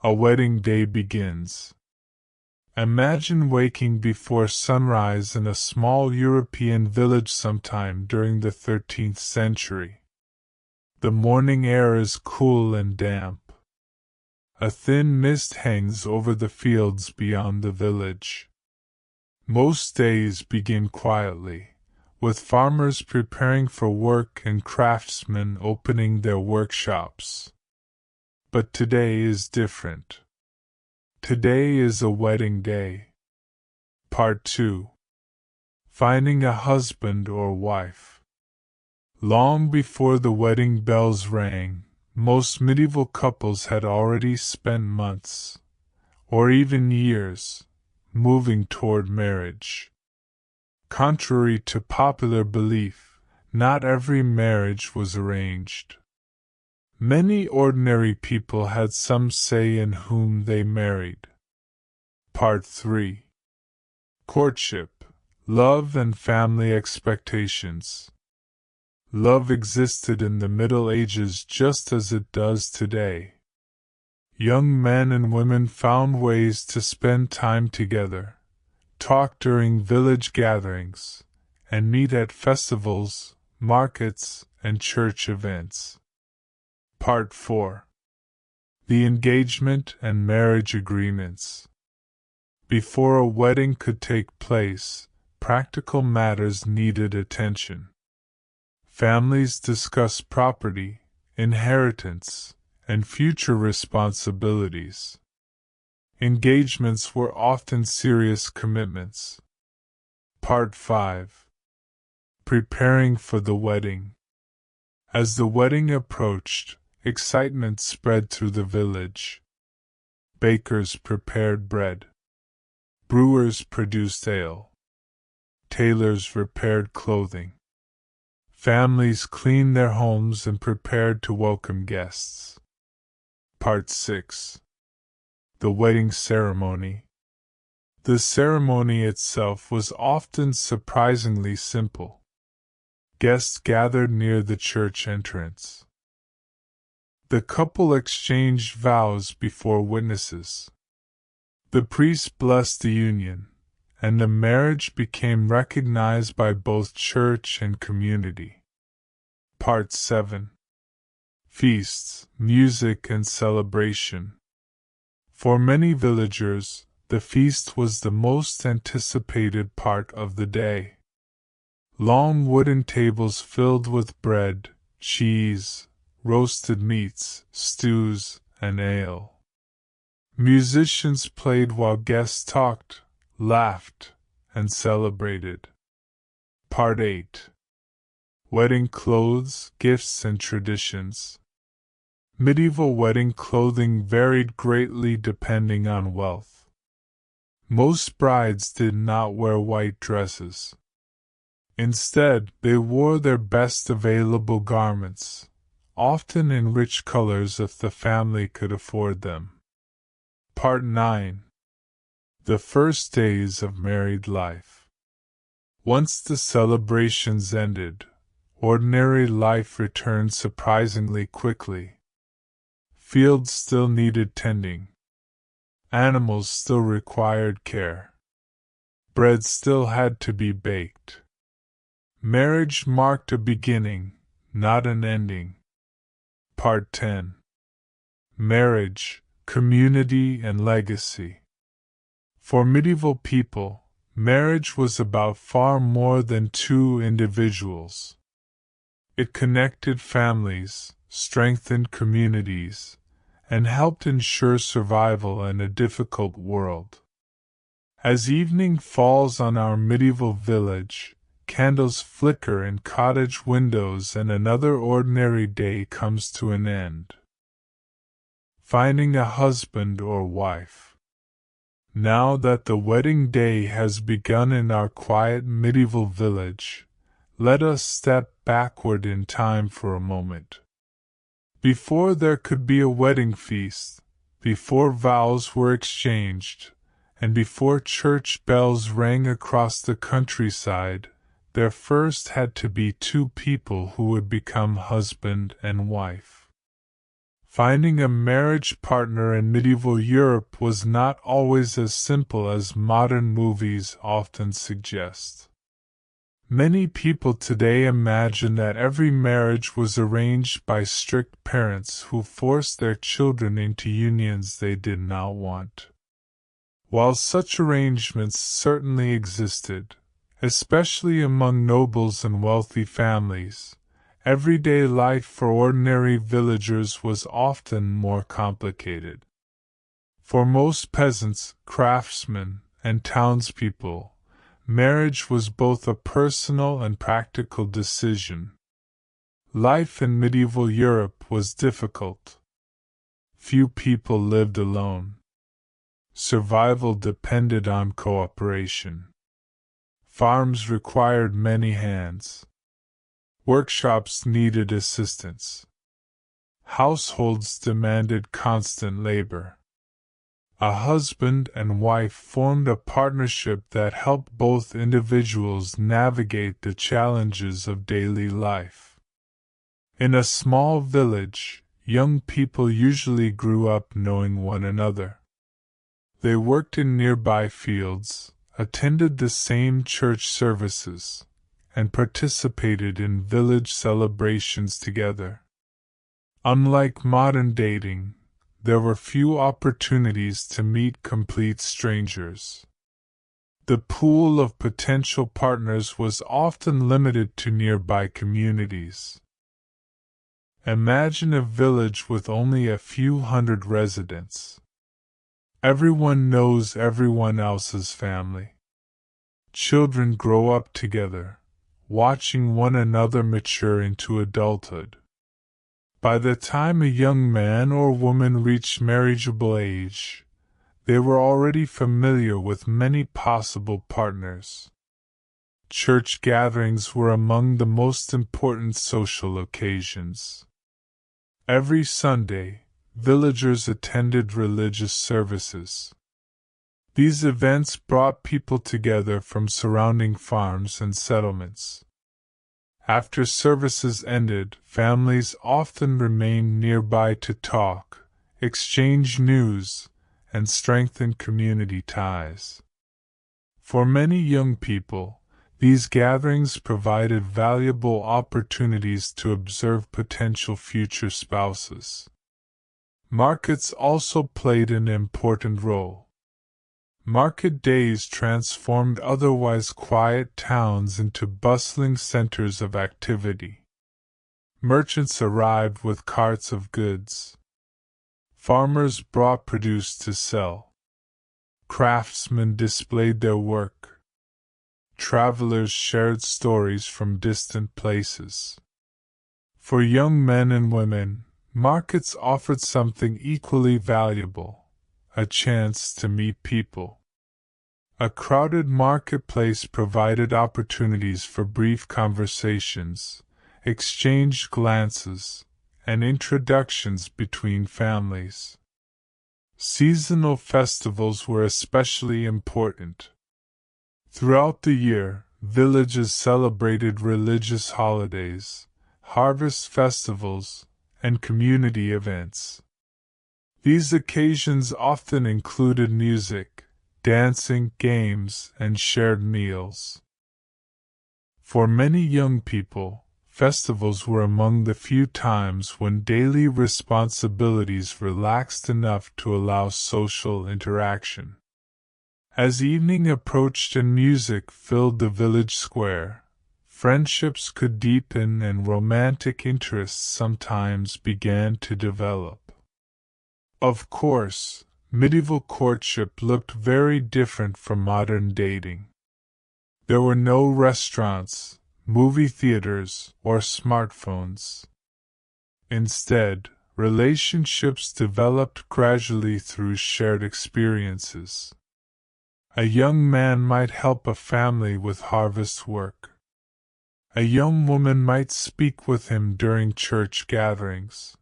A wedding day begins. Imagine waking before sunrise in a small European village sometime during the 13th century. The morning air is cool and damp. A thin mist hangs over the fields beyond the village. Most days begin quietly, with farmers preparing for work and craftsmen opening their workshops. But today is different. Today is a wedding day. Part 2. Finding a husband or wife. Long before the wedding bells rang, most medieval couples had already spent months, or even years, moving toward marriage. Contrary to popular belief, not every marriage was arranged. Many ordinary people had some say in whom they married. Part 3. Courtship, Love and Family Expectations. Love existed in the Middle Ages just as it does today. Young men and women found ways to spend time together, talk during village gatherings, and meet at festivals, markets, and church events. Part 4. The Engagement and Marriage Agreements. Before a wedding could take place, practical matters needed attention. Families discussed property, inheritance, and future responsibilities. Engagements were often serious commitments. Part 5. Preparing for the wedding. As the wedding approached, excitement spread through the village. Bakers prepared bread. Brewers produced ale. Tailors repaired clothing. Families cleaned their homes and prepared to welcome guests. Part 6. The Wedding Ceremony. The ceremony itself was often surprisingly simple. Guests gathered near the church entrance. The couple exchanged vows before witnesses. The priest blessed the union, and the marriage became recognized by both church and community. Part 7. Feasts, Music and Celebration. For many villagers, the feast was the most anticipated part of the day. Long wooden tables filled with bread, cheese, roasted meats, stews, and ale. Musicians played while guests talked, laughed, and celebrated. Part 8. Wedding Clothes, Gifts and Traditions. Medieval wedding clothing varied greatly depending on wealth. Most brides did not wear white dresses. Instead, they wore their best available garments, often in rich colors if the family could afford them. Part 9. The First Days of Married Life. Once the celebrations ended, ordinary life returned surprisingly quickly. Fields still needed tending. Animals still required care. Bread still had to be baked. Marriage marked a beginning, not an ending. Part 10. Marriage, Community and Legacy. For medieval people, marriage was about far more than two individuals. It connected families, strengthened communities, and helped ensure survival in a difficult world. As evening falls on our medieval village, candles flicker in cottage windows and another ordinary day comes to an end. Finding a husband or wife. Now that the wedding day has begun in our quiet medieval village, let us step backward in time for a moment. Before there could be a wedding feast, before vows were exchanged, and before church bells rang across the countryside, there first had to be two people who would become husband and wife. Finding a marriage partner in medieval Europe was not always as simple as modern movies often suggest. Many people today imagine that every marriage was arranged by strict parents who forced their children into unions they did not want. While such arrangements certainly existed, especially among nobles and wealthy families, everyday life for ordinary villagers was often more complicated. For most peasants, craftsmen, and townspeople, marriage was both a personal and practical decision. Life in medieval Europe was difficult. Few people lived alone. Survival depended on cooperation. Farms required many hands. Workshops needed assistance. Households demanded constant labor. A husband and wife formed a partnership that helped both individuals navigate the challenges of daily life. In a small village, young people usually grew up knowing one another. They worked in nearby fields, attended the same church services, and participated in village celebrations together. Unlike modern dating, there were few opportunities to meet complete strangers. The pool of potential partners was often limited to nearby communities. Imagine a village with only a few hundred residents. Everyone knows everyone else's family. Children grow up together, watching one another mature into adulthood. By the time a young man or woman reached marriageable age, they were already familiar with many possible partners. Church gatherings were among the most important social occasions. Every Sunday, villagers attended religious services. These events brought people together from surrounding farms and settlements. After services ended, families often remained nearby to talk, exchange news, and strengthen community ties. For many young people, these gatherings provided valuable opportunities to observe potential future spouses. Markets also played an important role. Market days transformed otherwise quiet towns into bustling centers of activity. Merchants arrived with carts of goods. Farmers brought produce to sell. Craftsmen displayed their work. Travelers shared stories from distant places. For young men and women, markets offered something equally valuable: a chance to meet people. A crowded marketplace provided opportunities for brief conversations, exchanged glances, and introductions between families. Seasonal festivals were especially important. Throughout the year, villages celebrated religious holidays, harvest festivals, and community events. These occasions often included music, dancing, games, and shared meals. For many young people, festivals were among the few times when daily responsibilities relaxed enough to allow social interaction. As evening approached and music filled the village square, friendships could deepen and romantic interests sometimes began to develop. Of course, medieval courtship looked very different from modern dating. There were no restaurants, movie theaters, or smartphones. Instead, relationships developed gradually through shared experiences. A young man might help a family with harvest work. A young woman might speak with him during church gatherings.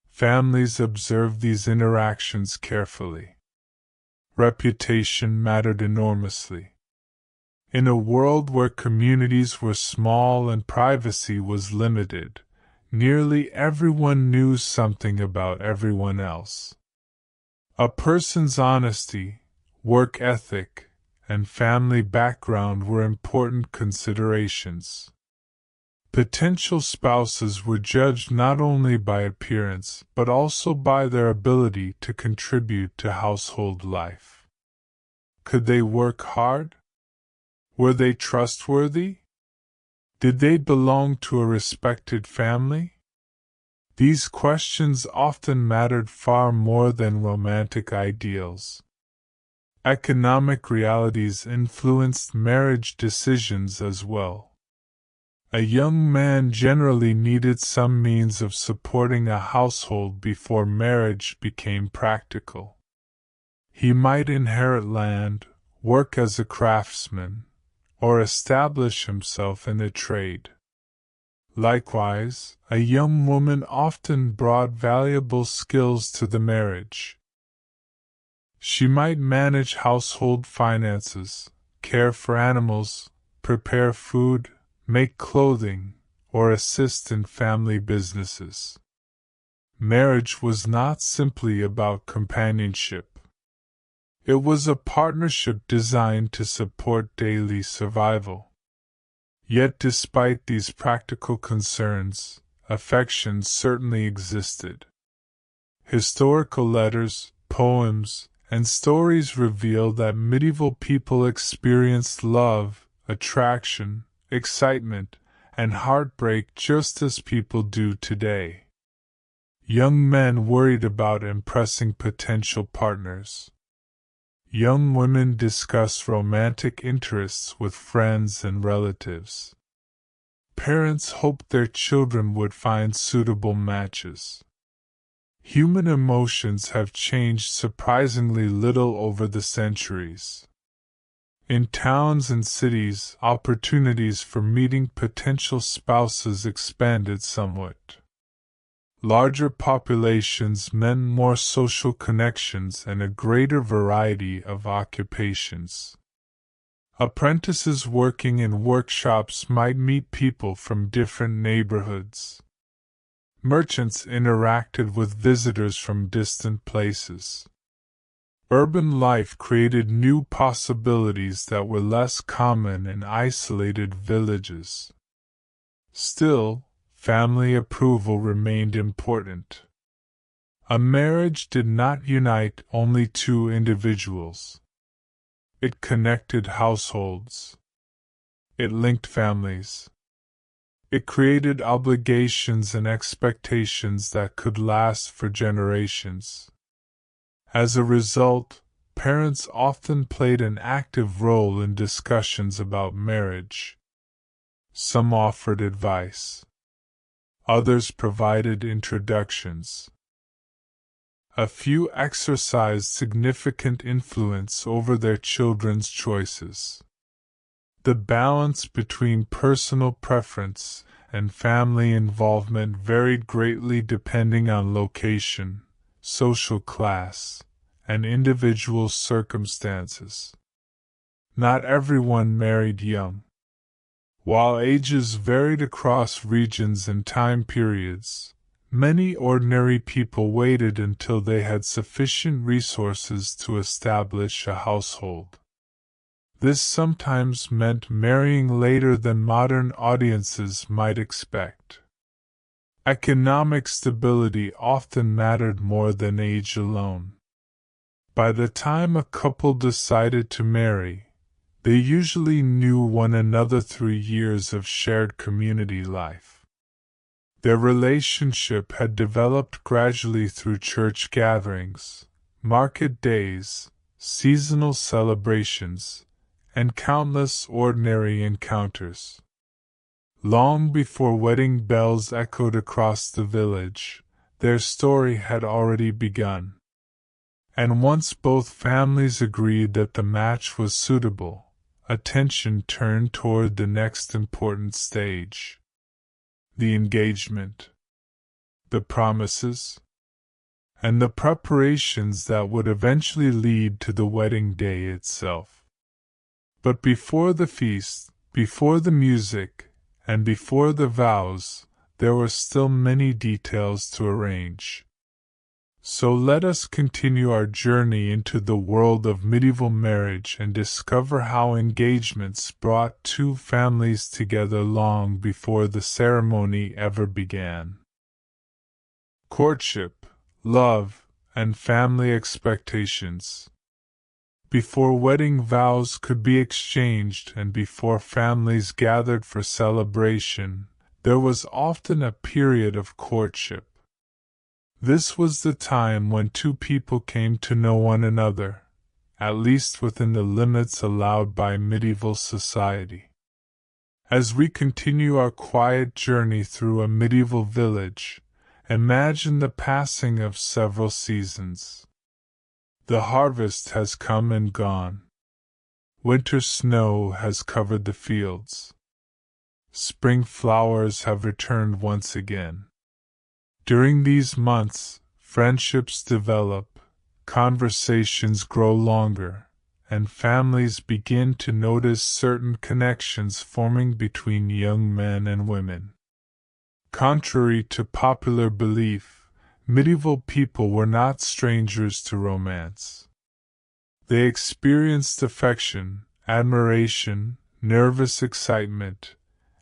Families observed these interactions carefully. Reputation mattered enormously. In a world where communities were small and privacy was limited, nearly everyone knew something about everyone else. A person's honesty, work ethic, and family background were important considerations. Potential spouses were judged not only by appearance but also by their ability to contribute to household life. Could they work hard? Were they trustworthy? Did they belong to a respected family? These questions often mattered far more than romantic ideals. Economic realities influenced marriage decisions as well. A young man generally needed some means of supporting a household before marriage became practical. He might inherit land, work as a craftsman, or establish himself in a trade. Likewise, a young woman often brought valuable skills to the marriage. She might manage household finances, care for animals, prepare food, make clothing, or assist in family businesses. Marriage was not simply about companionship. It was a partnership designed to support daily survival. Yet despite these practical concerns, affection certainly existed. Historical letters, poems, and stories reveal that medieval people experienced love, attraction, excitement, and heartbreak just as people do today. Young men worried about impressing potential partners. Young women discuss romantic interests with friends and relatives. Parents hoped their children would find suitable matches. Human emotions have changed surprisingly little over the centuries. In towns and cities, opportunities for meeting potential spouses expanded somewhat. Larger populations meant more social connections and a greater variety of occupations. Apprentices working in workshops might meet people from different neighborhoods. Merchants interacted with visitors from distant places. Urban life created new possibilities that were less common in isolated villages. Still, family approval remained important. A marriage did not unite only two individuals. It connected households. It linked families. It created obligations and expectations that could last for generations. As a result, parents often played an active role in discussions about marriage. Some offered advice. Others provided introductions. A few exercised significant influence over their children's choices. The balance between personal preference and family involvement varied greatly depending on location, social class, and individual circumstances. Not everyone married young. While ages varied across regions and time periods, many ordinary people waited until they had sufficient resources to establish a household. This sometimes meant marrying later than modern audiences might expect. Economic stability often mattered more than age alone. By the time a couple decided to marry, they usually knew one another through years of shared community life. Their relationship had developed gradually through church gatherings, market days, seasonal celebrations, and countless ordinary encounters. Long before wedding bells echoed across the village, their story had already begun. And once both families agreed that the match was suitable, attention turned toward the next important stage. The engagement, the promises, and the preparations that would eventually lead to the wedding day itself. But before the feast, before the music, and before the vows, there were still many details to arrange. So let us continue our journey into the world of medieval marriage and discover how engagements brought two families together long before the ceremony ever began. Courtship, love, and family expectations. Before wedding vows could be exchanged and before families gathered for celebration, there was often a period of courtship. This was the time when two people came to know one another, at least within the limits allowed by medieval society. As we continue our quiet journey through a medieval village, imagine the passing of several seasons. The harvest has come and gone. Winter snow has covered the fields. Spring flowers have returned once again. During these months, friendships develop, conversations grow longer, and families begin to notice certain connections forming between young men and women. Contrary to popular belief, medieval people were not strangers to romance. They experienced affection, admiration, nervous excitement,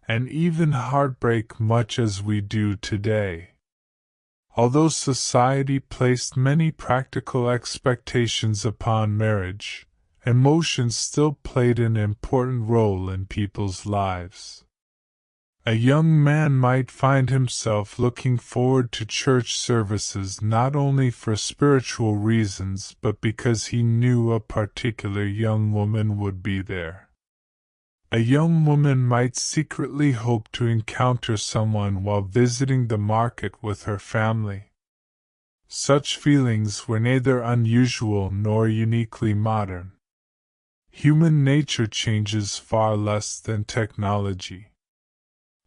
and even heartbreak much as we do today. Although society placed many practical expectations upon marriage, emotions still played an important role in people's lives. A young man might find himself looking forward to church services not only for spiritual reasons but because he knew a particular young woman would be there. A young woman might secretly hope to encounter someone while visiting the market with her family. Such feelings were neither unusual nor uniquely modern. Human nature changes far less than technology.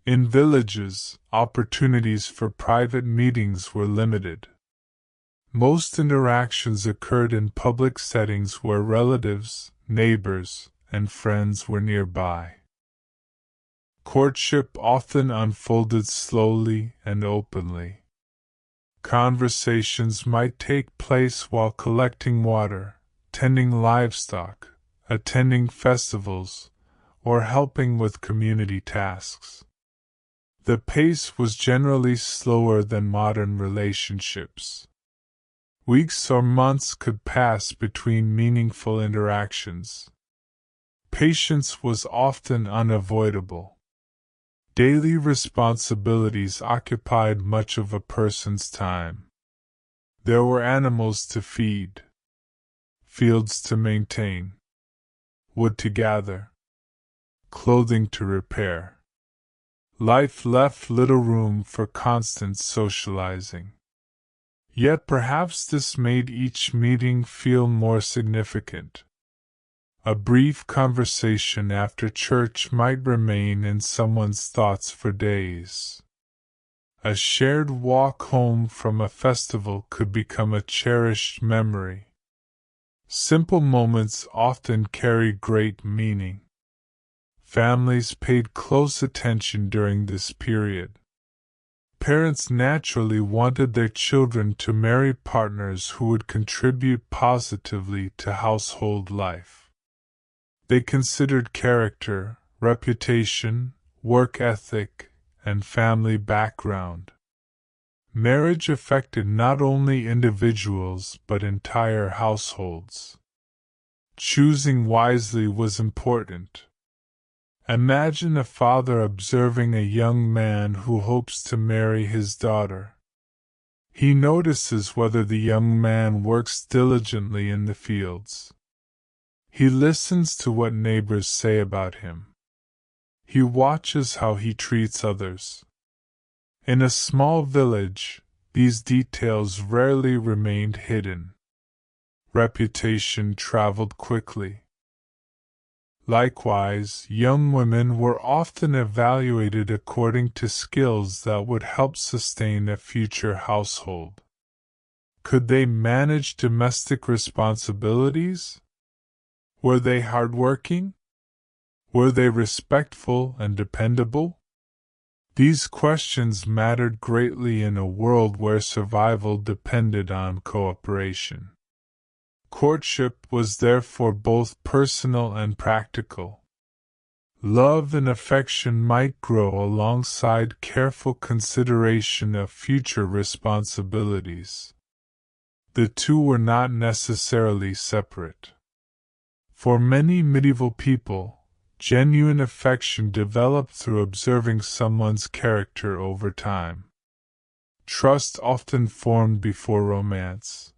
In villages, opportunities for private meetings were limited. Most interactions occurred in public settings where relatives, neighbors, and friends were nearby. Courtship often unfolded slowly and openly. Conversations might take place while collecting water, tending livestock, attending festivals, or helping with community tasks. The pace was generally slower than modern relationships. Weeks or months could pass between meaningful interactions. Patience was often unavoidable. Daily responsibilities occupied much of a person's time. There were animals to feed, fields to maintain, wood to gather, clothing to repair. Life left little room for constant socializing. Yet perhaps this made each meeting feel more significant. A brief conversation after church might remain in someone's thoughts for days. A shared walk home from a festival could become a cherished memory. Simple moments often carry great meaning. Families paid close attention during this period. Parents naturally wanted their children to marry partners who would contribute positively to household life. They considered character, reputation, work ethic, and family background. Marriage affected not only individuals but entire households. Choosing wisely was important. Imagine a father observing a young man who hopes to marry his daughter. He notices whether the young man works diligently in the fields. He listens to what neighbors say about him. He watches how he treats others. In a small village, these details rarely remained hidden. Reputation traveled quickly. Likewise, young women were often evaluated according to skills that would help sustain a future household. Could they manage domestic responsibilities? Were they hardworking? Were they respectful and dependable? These questions mattered greatly in a world where survival depended on cooperation. Courtship was therefore both personal and practical. Love and affection might grow alongside careful consideration of future responsibilities. The two were not necessarily separate. For many medieval people, genuine affection developed through observing someone's character over time. Trust often formed before romance.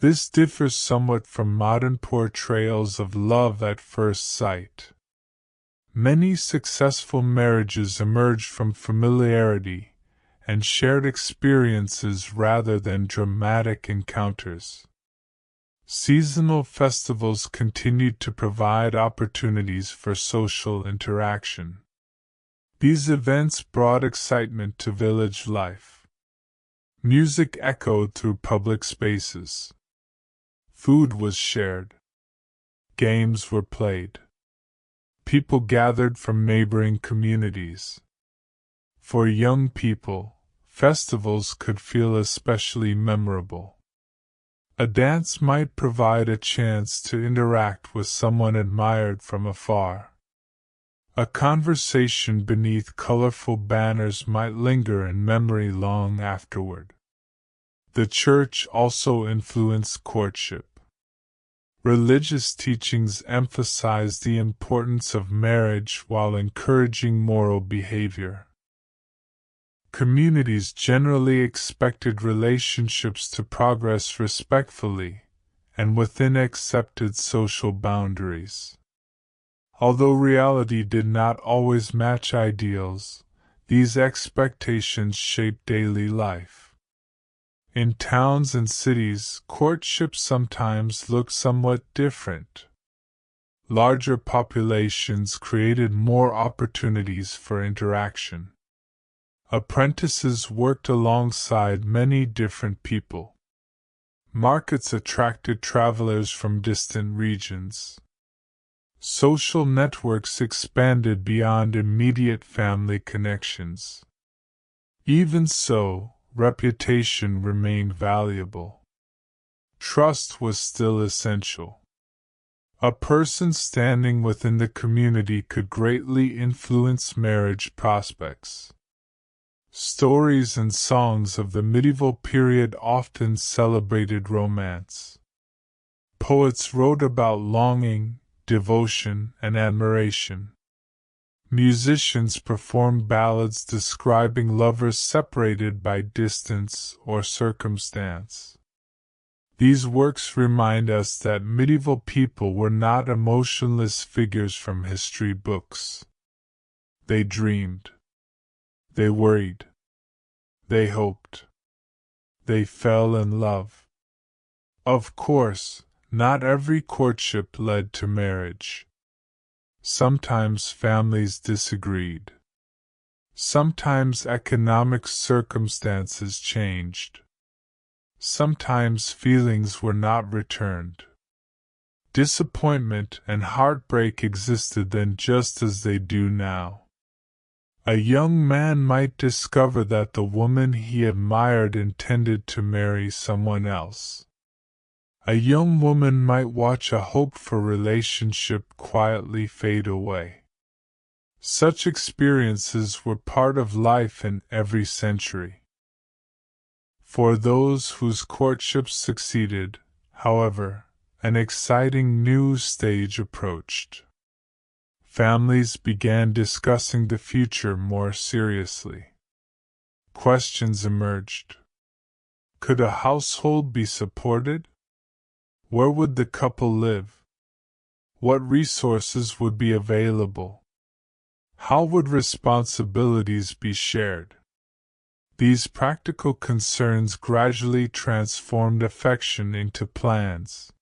This differs somewhat from modern portrayals of love at first sight. Many successful marriages emerged from familiarity and shared experiences rather than dramatic encounters. Seasonal festivals continued to provide opportunities for social interaction. These events brought excitement to village life. Music echoed through public spaces. Food was shared. Games were played. People gathered from neighboring communities. For young people, festivals could feel especially memorable. A dance might provide a chance to interact with someone admired from afar. A conversation beneath colorful banners might linger in memory long afterward. The church also influenced courtship. Religious teachings emphasized the importance of marriage while encouraging moral behavior. Communities generally expected relationships to progress respectfully and within accepted social boundaries. Although reality did not always match ideals, these expectations shaped daily life. In towns and cities, courtship sometimes looked somewhat different. Larger populations created more opportunities for interaction. Apprentices worked alongside many different people. Markets attracted travelers from distant regions. Social networks expanded beyond immediate family connections. Even so, reputation remained valuable. Trust was still essential. A person standing within the community could greatly influence marriage prospects. Stories and songs of the medieval period often celebrated romance. Poets wrote about longing, devotion, and admiration. Musicians performed ballads describing lovers separated by distance or circumstance. These works remind us that medieval people were not emotionless figures from history books. They dreamed. They worried. They hoped. They fell in love. Of course, not every courtship led to marriage. Sometimes families disagreed. Sometimes economic circumstances changed. Sometimes feelings were not returned. Disappointment and heartbreak existed then just as they do now. A young man might discover that the woman he admired intended to marry someone else. A young woman might watch a hoped-for relationship quietly fade away. Such experiences were part of life in every century. For those whose courtships succeeded, however, an exciting new stage approached. Families began discussing the future more seriously. Questions emerged. Could a household be supported? Where would the couple live? What resources would be available? How would responsibilities be shared? These practical concerns gradually transformed affection into plans.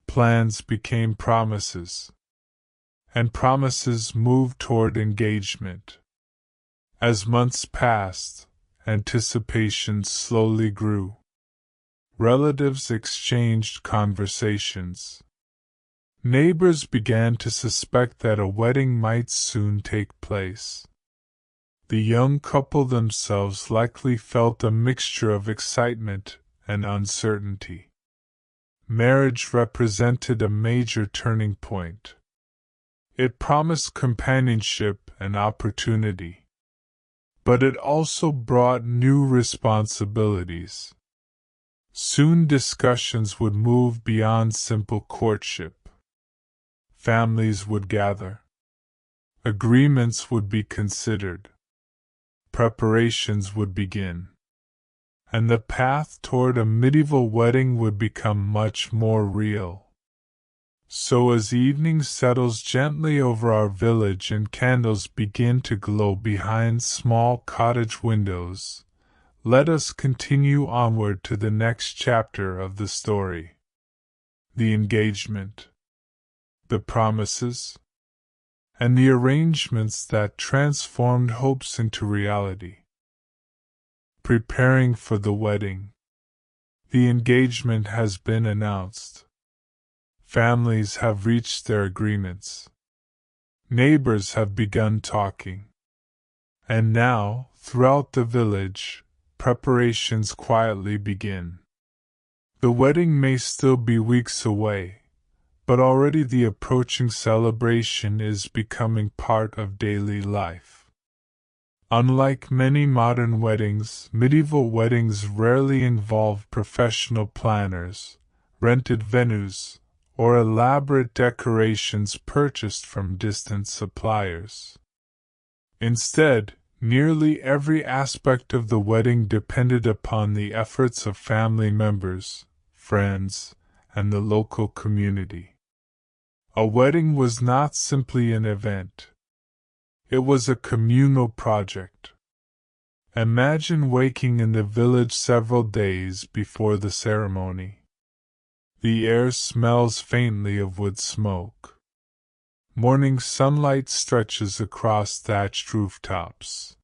Plans became promises. And promises moved toward engagement. As months passed, anticipation slowly grew. Relatives exchanged conversations. Neighbors began to suspect that a wedding might soon take place. The young couple themselves likely felt a mixture of excitement and uncertainty. Marriage represented a major turning point. It promised companionship and opportunity. But it also brought new responsibilities. Soon discussions would move beyond simple courtship. Families would gather. Agreements would be considered. Preparations would begin. And the path toward a medieval wedding would become much more real. So as evening settles gently over our village and candles begin to glow behind small cottage windows, let us continue onward to the next chapter of the story. The engagement, the promises, and the arrangements that transformed hopes into reality. Preparing for the wedding. The engagement has been announced. Families have reached their agreements. Neighbors have begun talking. And now, throughout the village, preparations quietly begin. The wedding may still be weeks away, but already the approaching celebration is becoming part of daily life. Unlike many modern weddings, medieval weddings rarely involved professional planners, rented venues, or elaborate decorations purchased from distant suppliers. Instead, nearly every aspect of the wedding depended upon the efforts of family members, friends, and the local community. A wedding was not simply an event. It was a communal project. Imagine waking in the village several days before the ceremony. The air smells faintly of wood smoke. Morning sunlight stretches across thatched rooftops.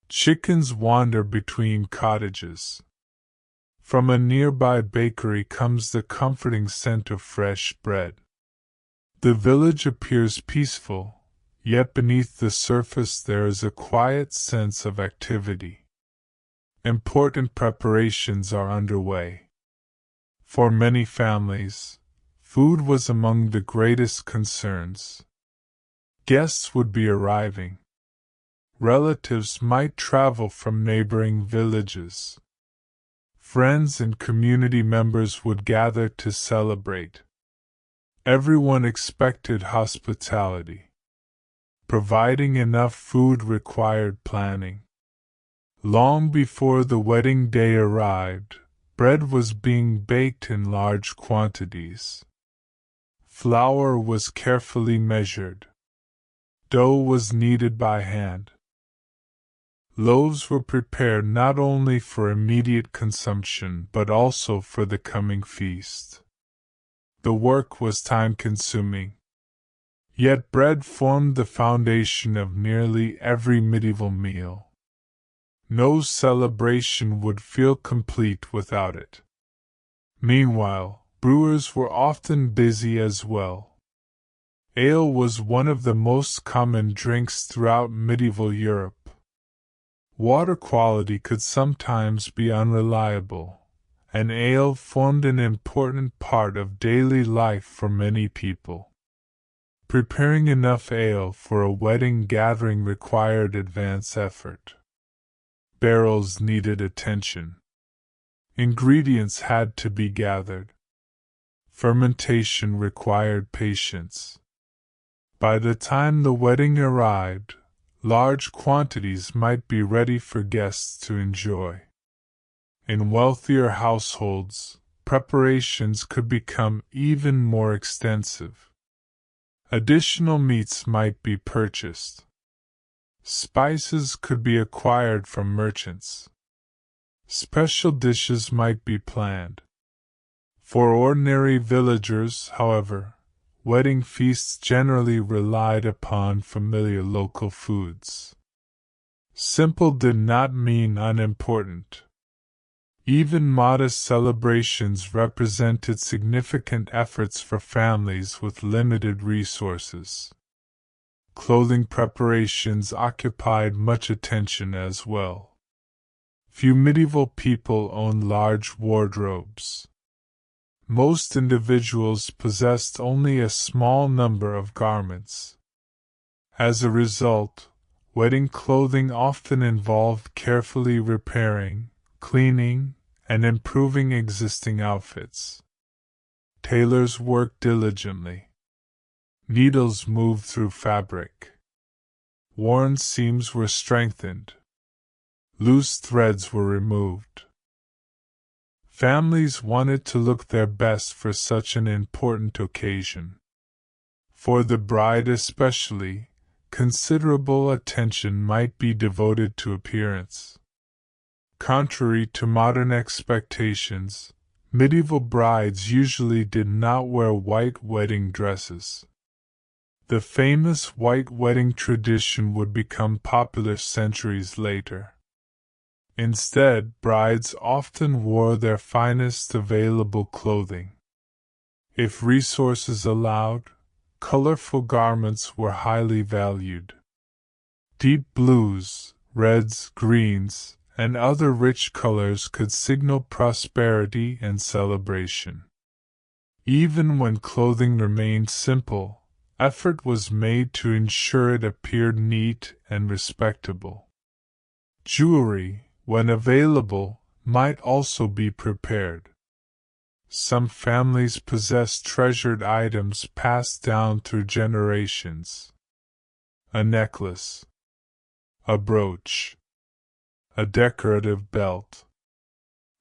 Chickens wander between cottages. From a nearby bakery comes the comforting scent of fresh bread. The village appears peaceful, yet beneath the surface there is a quiet sense of activity. Important preparations are underway. For many families, food was among the greatest concerns. Guests would be arriving. Relatives might travel from neighboring villages. Friends and community members would gather to celebrate. Everyone expected hospitality. Providing enough food required planning. Long before the wedding day arrived, bread was being baked in large quantities. Flour was carefully measured. Dough was kneaded by hand. Loaves were prepared not only for immediate consumption but also for the coming feast. The work was time-consuming. Yet bread formed the foundation of nearly every medieval meal. No celebration would feel complete without it. Meanwhile, brewers were often busy as well. Ale was one of the most common drinks throughout medieval Europe. Water quality could sometimes be unreliable, and ale formed an important part of daily life for many people. Preparing enough ale for a wedding gathering required advance effort. Barrels needed attention. Ingredients had to be gathered. Fermentation required patience. By the time the wedding arrived, large quantities might be ready for guests to enjoy. In wealthier households, preparations could become even more extensive. Additional meats might be purchased. Spices could be acquired from merchants. Special dishes might be planned. For ordinary villagers, however, wedding feasts generally relied upon familiar local foods. Simple did not mean unimportant. Even modest celebrations represented significant efforts for families with limited resources. clothing preparations occupied much attention as well. Few medieval people owned large wardrobes. Most individuals possessed only a small number of garments. As a result, wedding clothing often involved carefully repairing, cleaning, and improving existing outfits. Tailors worked diligently. Needles moved through fabric. Worn seams were strengthened. Loose threads were removed. Families wanted to look their best for such an important occasion. For the bride especially, considerable attention might be devoted to appearance. Contrary to modern expectations, medieval brides usually did not wear white wedding dresses. The famous white wedding tradition would become popular centuries later. Instead, brides often wore their finest available clothing. If resources allowed, colorful garments were highly valued. Deep blues, reds, greens, and other rich colors could signal prosperity and celebration. Even when clothing remained simple, effort was made to ensure it appeared neat and respectable. Jewelry, when available, might also be prepared. Some families possessed treasured items passed down through generations. A necklace, a brooch, a decorative belt.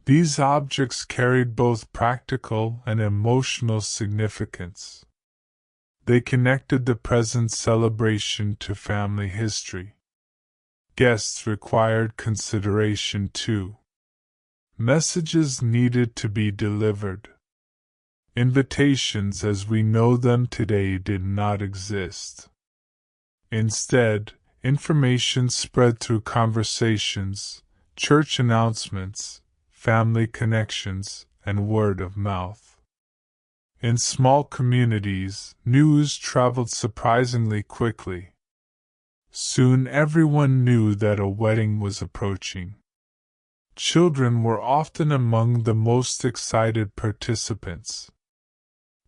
These objects carried both practical and emotional significance. They connected the present celebration to family history. Guests required consideration too. Messages needed to be delivered. Invitations as we know them today did not exist. Instead, information spread through conversations, church announcements, family connections, and word of mouth. In small communities, news traveled surprisingly quickly. Soon everyone knew that a wedding was approaching. Children were often among the most excited participants.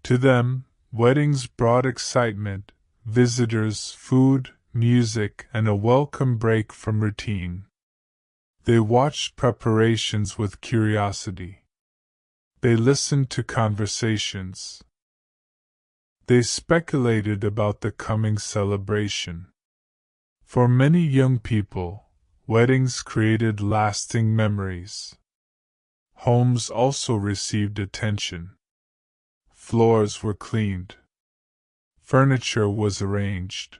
To them, weddings brought excitement, visitors, food, music, and a welcome break from routine. They watched preparations with curiosity. They listened to conversations. They speculated about the coming celebration. For many young people, weddings created lasting memories. Homes also received attention. Floors were cleaned. Furniture was arranged.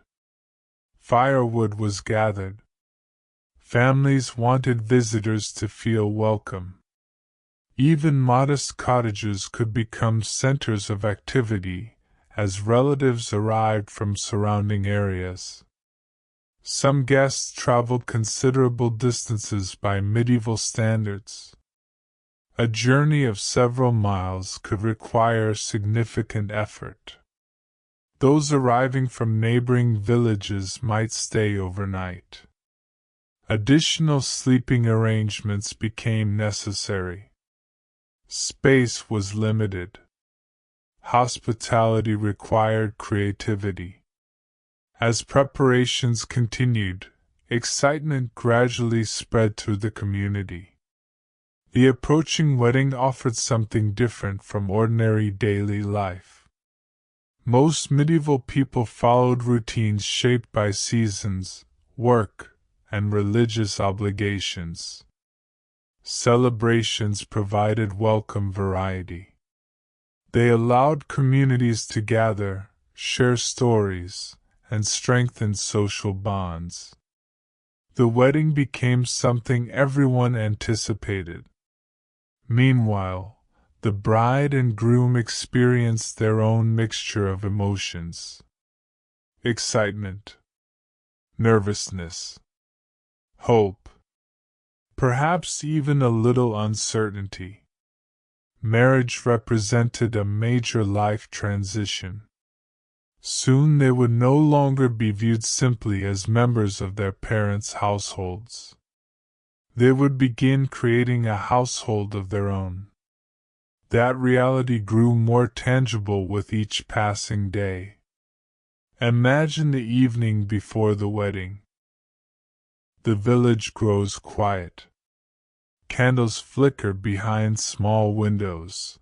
Firewood was gathered. Families wanted visitors to feel welcome. Even modest cottages could become centers of activity as relatives arrived from surrounding areas. Some guests traveled considerable distances by medieval standards. A journey of several miles could require significant effort. Those arriving from neighboring villages might stay overnight. Additional sleeping arrangements became necessary. Space was limited. Hospitality required creativity. As preparations continued, excitement gradually spread through the community. The approaching wedding offered something different from ordinary daily life. Most medieval people followed routines shaped by seasons, work, and religious obligations. Celebrations provided welcome variety. They allowed communities to gather, share stories, and strengthen social bonds. The wedding became something everyone anticipated. Meanwhile, the bride and groom experienced their own mixture of emotions. Excitement, nervousness, hope, perhaps even a little uncertainty. Marriage represented a major life transition. Soon they would no longer be viewed simply as members of their parents' households. They would begin creating a household of their own. That reality grew more tangible with each passing day. Imagine the evening before the wedding. The village grows quiet. Candles flicker behind small windows.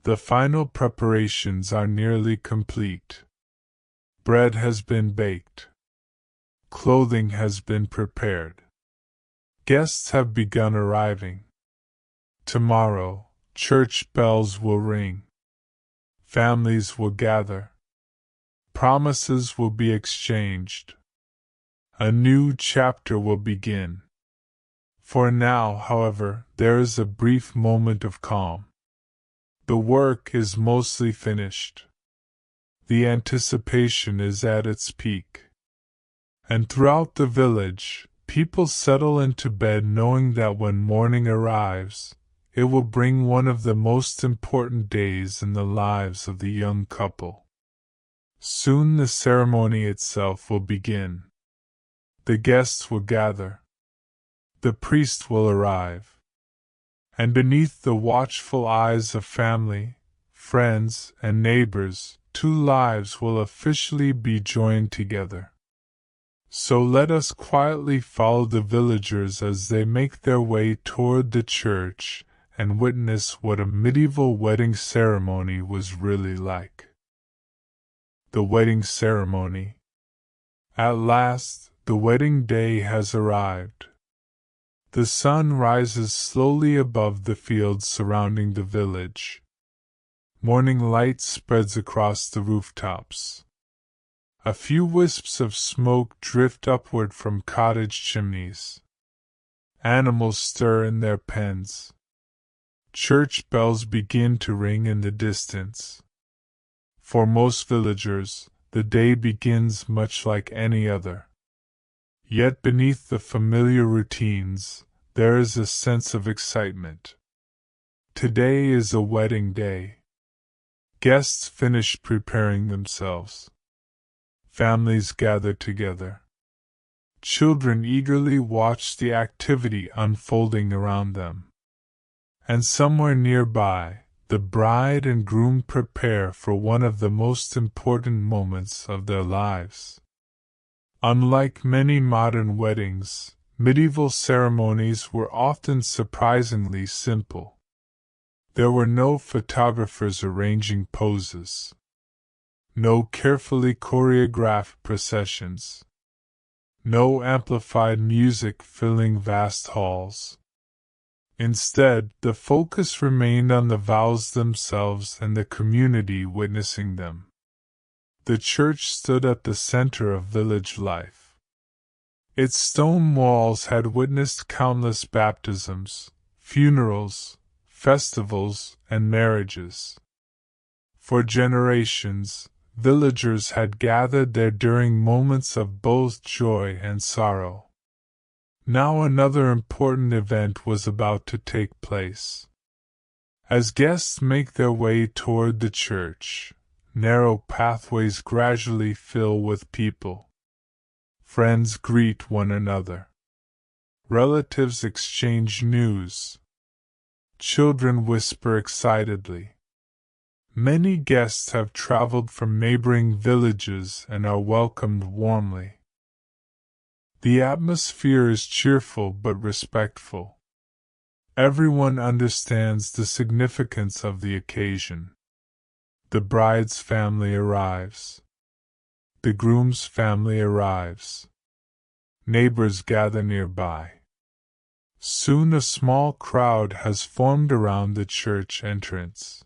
The final preparations are nearly complete. Bread has been baked. Clothing has been prepared. Guests have begun arriving. Tomorrow, church bells will ring. Families will gather. Promises will be exchanged. A new chapter will begin. For now, however, there is a brief moment of calm. The work is mostly finished. The anticipation is at its peak. And throughout the village, people settle into bed knowing that when morning arrives, it will bring one of the most important days in the lives of the young couple. Soon the ceremony itself will begin. The guests will gather. The priest will arrive. And beneath the watchful eyes of family, friends, and neighbors, two lives will officially be joined together. So let us quietly follow the villagers as they make their way toward the church and witness what a medieval wedding ceremony was really like. The wedding ceremony. At last, the wedding day has arrived. The sun rises slowly above the fields surrounding the village. Morning light spreads across the rooftops. A few wisps of smoke drift upward from cottage chimneys. Animals stir in their pens. Church bells begin to ring in the distance. For most villagers, the day begins much like any other. Yet beneath the familiar routines, there is a sense of excitement. Today is a wedding day. Guests finish preparing themselves. Families gather together. Children eagerly watch the activity unfolding around them. And somewhere nearby, the bride and groom prepare for one of the most important moments of their lives. Unlike many modern weddings, medieval ceremonies were often surprisingly simple. There were no photographers arranging poses. No carefully choreographed processions. No amplified music filling vast halls. Instead, the focus remained on the vows themselves and the community witnessing them. The church stood at the center of village life. Its stone walls had witnessed countless baptisms, funerals, festivals, and marriages. For generations, villagers had gathered there during moments of both joy and sorrow. Now another important event was about to take place. As guests make their way toward the church, narrow pathways gradually fill with people. Friends greet one another. Relatives exchange news. Children whisper excitedly. Many guests have traveled from neighboring villages and are welcomed warmly. The atmosphere is cheerful but respectful. Everyone understands the significance of the occasion. The bride's family arrives. The groom's family arrives. Neighbors gather nearby. Soon a small crowd has formed around the church entrance.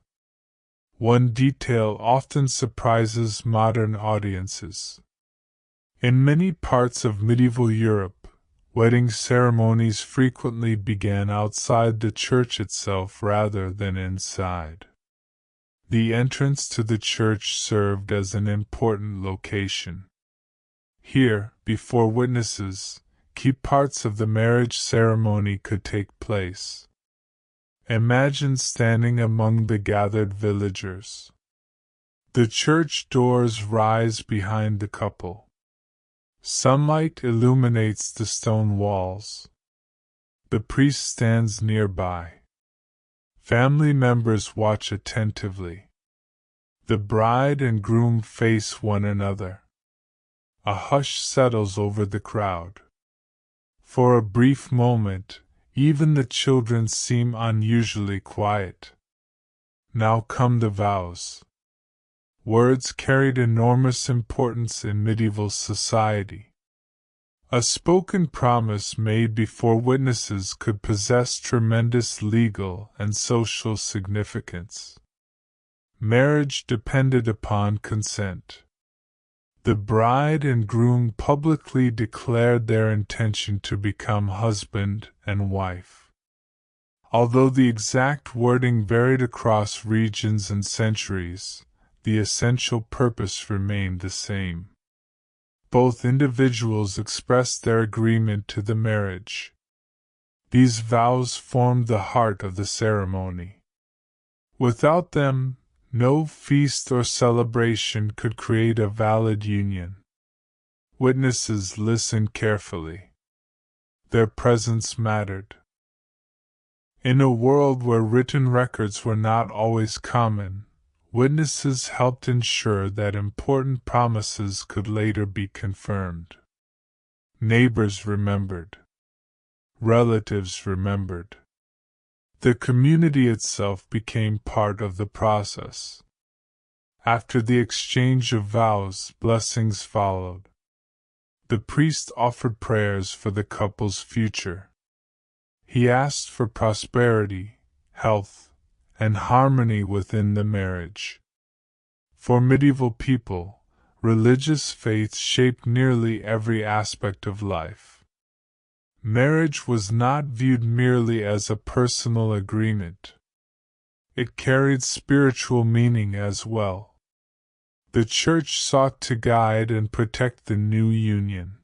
One detail often surprises modern audiences. In many parts of medieval Europe, wedding ceremonies frequently began outside the church itself rather than inside. The entrance to the church served as an important location. Here, before witnesses, key parts of the marriage ceremony could take place. Imagine standing among the gathered villagers. The church doors rise behind the couple. Sunlight illuminates the stone walls. The priest stands nearby. Family members watch attentively. The bride and groom face one another. A hush settles over the crowd. For a brief moment, even the children seem unusually quiet. Now come the vows. Words carried enormous importance in medieval society. A spoken promise made before witnesses could possess tremendous legal and social significance. Marriage depended upon consent. The bride and groom publicly declared their intention to become husband and wife. Although the exact wording varied across regions and centuries, the essential purpose remained the same. Both individuals expressed their agreement to the marriage. These vows formed the heart of the ceremony. Without them, no feast or celebration could create a valid union. Witnesses listened carefully. Their presence mattered. In a world where written records were not always common, witnesses helped ensure that important promises could later be confirmed. Neighbors remembered. Relatives remembered. The community itself became part of the process. After the exchange of vows, blessings followed. The priest offered prayers for the couple's future. He asked for prosperity, health, and harmony within the marriage. For medieval people, religious faith shaped nearly every aspect of life. Marriage was not viewed merely as a personal agreement. It carried spiritual meaning as well. The Church sought to guide and protect the new union.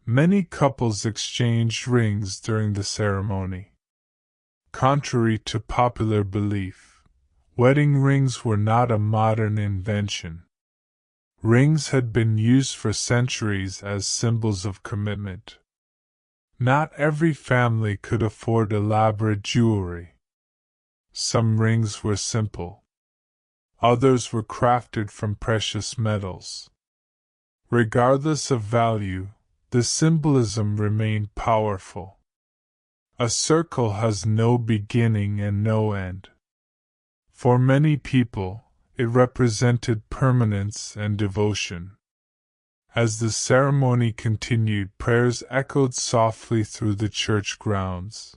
Many couples exchanged rings during the ceremony. Contrary to popular belief, wedding rings were not a modern invention. Rings had been used for centuries as symbols of commitment. Not every family could afford elaborate jewelry. Some rings were simple. Others were crafted from precious metals. Regardless of value, the symbolism remained powerful. A circle has no beginning and no end. For many people, it represented permanence and devotion. As the ceremony continued, prayers echoed softly through the church grounds.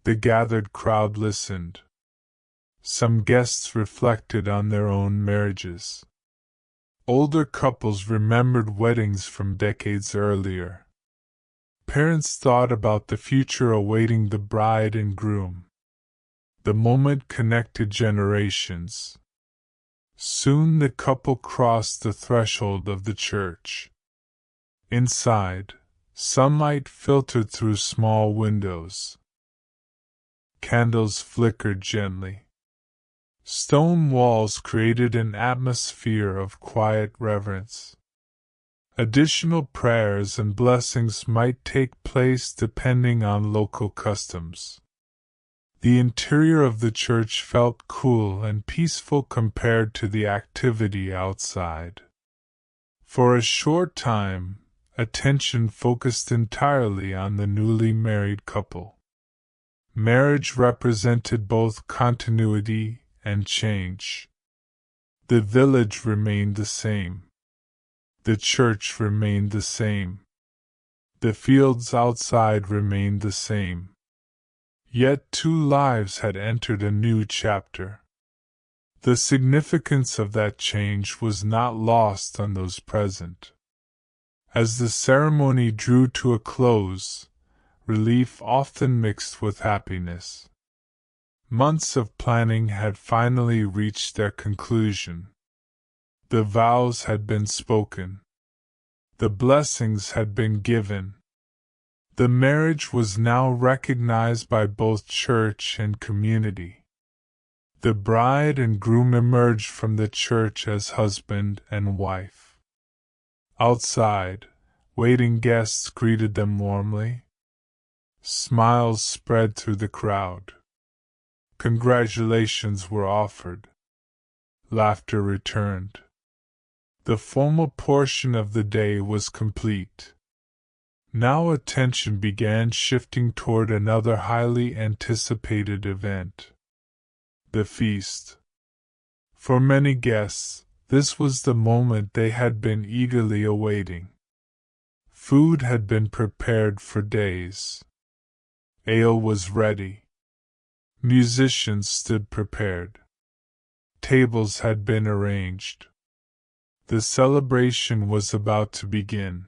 The gathered crowd listened. Some guests reflected on their own marriages. Older couples remembered weddings from decades earlier. Parents thought about the future awaiting the bride and groom. The moment connected generations. Soon the couple crossed the threshold of the church. Inside, sunlight filtered through small windows. Candles flickered gently. Stone walls created an atmosphere of quiet reverence. Additional prayers and blessings might take place depending on local customs. The interior of the church felt cool and peaceful compared to the activity outside. For a short time, attention focused entirely on the newly married couple. Marriage represented both continuity and change. The village remained the same. The church remained the same. The fields outside remained the same. Yet two lives had entered a new chapter. The significance of that change was not lost on those present. As the ceremony drew to a close, relief often mixed with happiness. Months of planning had finally reached their conclusion. The vows had been spoken. The blessings had been given. The marriage was now recognized by both church and community. The bride and groom emerged from the church as husband and wife. Outside, waiting guests greeted them warmly. Smiles spread through the crowd. Congratulations were offered. Laughter returned. The formal portion of the day was complete. Now attention began shifting toward another highly anticipated event. The feast. For many guests, this was the moment they had been eagerly awaiting. Food had been prepared for days. Ale was ready. Musicians stood prepared. Tables had been arranged. The celebration was about to begin.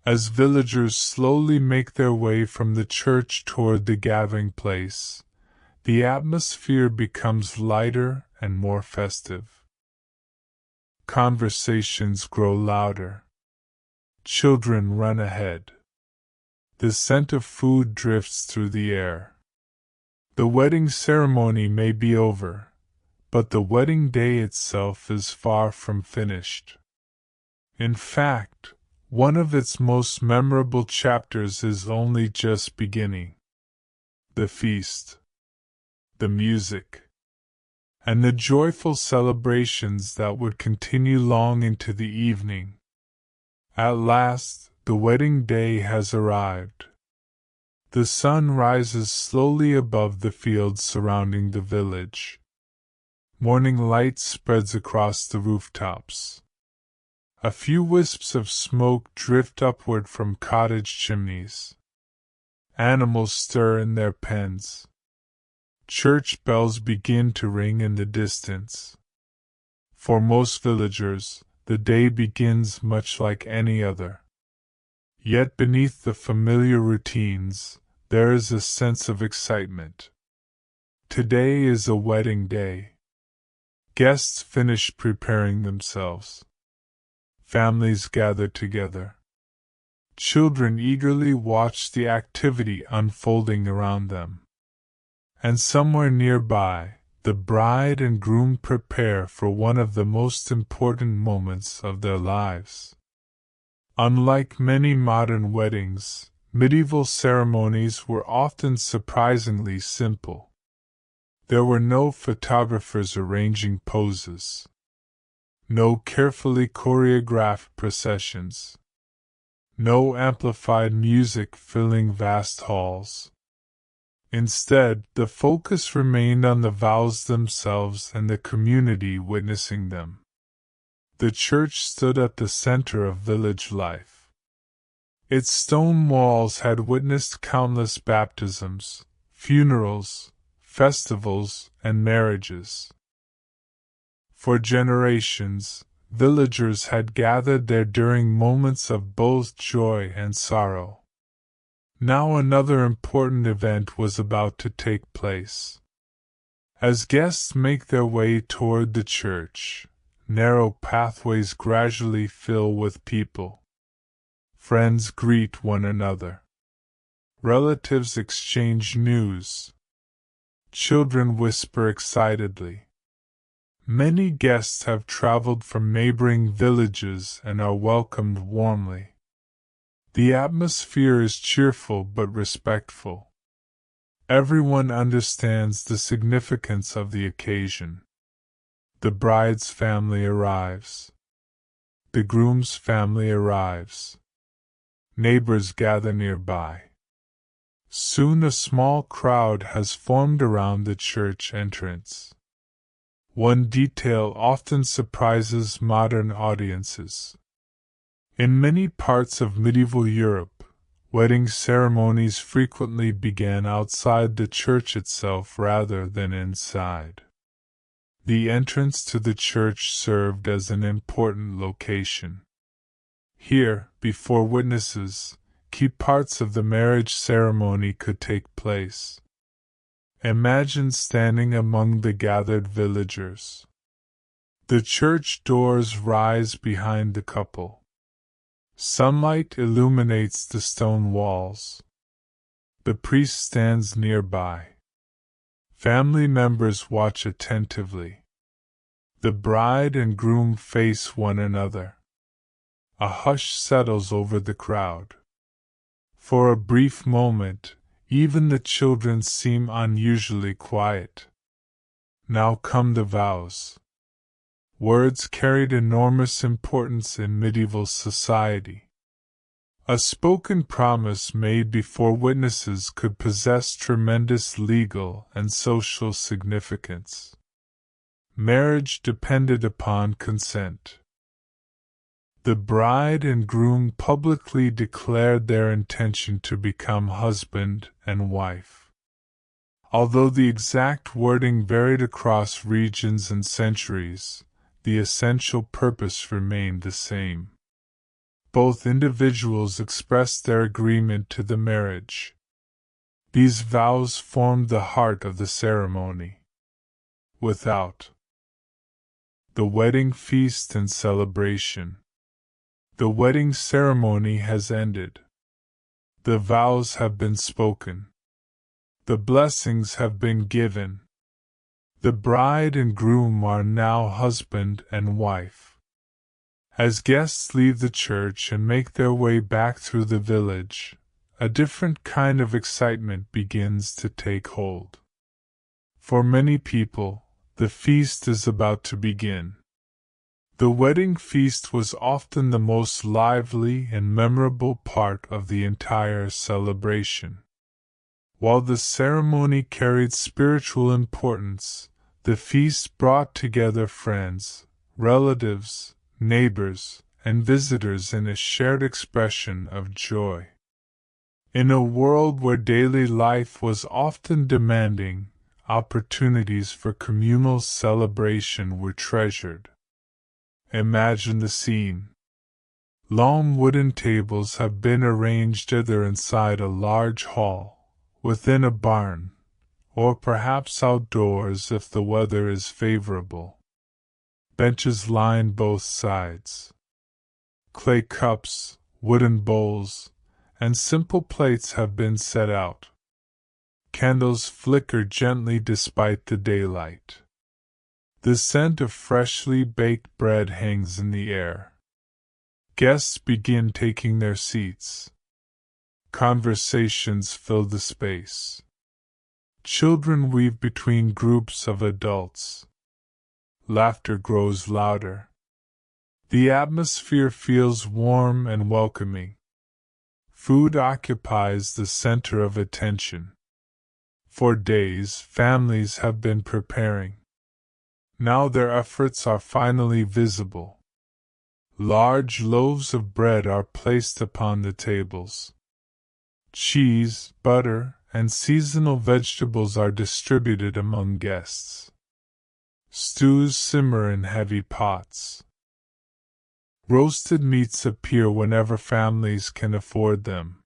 As villagers slowly make their way from the church toward the gathering place, the atmosphere becomes lighter and more festive. Conversations grow louder. Children run ahead. The scent of food drifts through the air. The wedding ceremony may be over, but the wedding day itself is far from finished. In fact, one of its most memorable chapters is only just beginning. The feast, the music, and the joyful celebrations that would continue long into the evening. At last, the wedding day has arrived. The sun rises slowly above the fields surrounding the village. Morning light spreads across the rooftops. A few wisps of smoke drift upward from cottage chimneys. Animals stir in their pens. Church bells begin to ring in the distance. For most villagers, the day begins much like any other. Yet beneath the familiar routines, there is a sense of excitement. Today is a wedding day. Guests finish preparing themselves. Families gather together. Children eagerly watch the activity unfolding around them. And somewhere nearby, the bride and groom prepare for one of the most important moments of their lives. Unlike many modern weddings, medieval ceremonies were often surprisingly simple. There were no photographers arranging poses. No carefully choreographed processions. No amplified music filling vast halls. Instead, the focus remained on the vows themselves and the community witnessing them. The church stood at the center of village life. Its stone walls had witnessed countless baptisms, funerals, festivals, and marriages. For generations, villagers had gathered there during moments of both joy and sorrow. Now another important event was about to take place. As guests make their way toward the church, narrow pathways gradually fill with people. Friends greet one another. Relatives exchange news. Children whisper excitedly. Many guests have traveled from neighboring villages and are welcomed warmly. The atmosphere is cheerful but respectful. Everyone understands the significance of the occasion. The bride's family arrives. The groom's family arrives. Neighbors gather nearby. Soon a small crowd has formed around the church entrance. One detail often surprises modern audiences. In many parts of medieval Europe, wedding ceremonies frequently began outside the church itself rather than inside. The entrance to the church served as an important location. Here, before witnesses, key parts of the marriage ceremony could take place. Imagine standing among the gathered villagers. The church doors rise behind the couple. Sunlight illuminates the stone walls. The priest stands nearby. Family members watch attentively. The bride and groom face one another. A hush settles over the crowd. For a brief moment, even the children seem unusually quiet. Now come the vows. Words carried enormous importance in medieval society. A spoken promise made before witnesses could possess tremendous legal and social significance. Marriage depended upon consent. The bride and groom publicly declared their intention to become husband and wife. Although the exact wording varied across regions and centuries, the essential purpose remained the same. Both individuals expressed their agreement to the marriage. These vows formed the heart of the ceremony. Without the wedding feast and celebration. The wedding ceremony has ended. The vows have been spoken. The blessings have been given. The bride and groom are now husband and wife. As guests leave the church and make their way back through the village, a different kind of excitement begins to take hold. For many people, the feast is about to begin. The wedding feast was often the most lively and memorable part of the entire celebration. While the ceremony carried spiritual importance, the feast brought together friends, relatives, neighbors, and visitors in a shared expression of joy. In a world where daily life was often demanding, opportunities for communal celebration were treasured. Imagine the scene. Long wooden tables have been arranged either inside a large hall, within a barn, or perhaps outdoors if the weather is favorable. Benches line both sides. Clay cups, wooden bowls, and simple plates have been set out. Candles flicker gently despite the daylight. The scent of freshly baked bread hangs in the air. Guests begin taking their seats. Conversations fill the space. Children weave between groups of adults. Laughter grows louder. The atmosphere feels warm and welcoming. Food occupies the center of attention. For days, families have been preparing. Now their efforts are finally visible. Large loaves of bread are placed upon the tables. Cheese, butter, and seasonal vegetables are distributed among guests. Stews simmer in heavy pots. Roasted meats appear whenever families can afford them.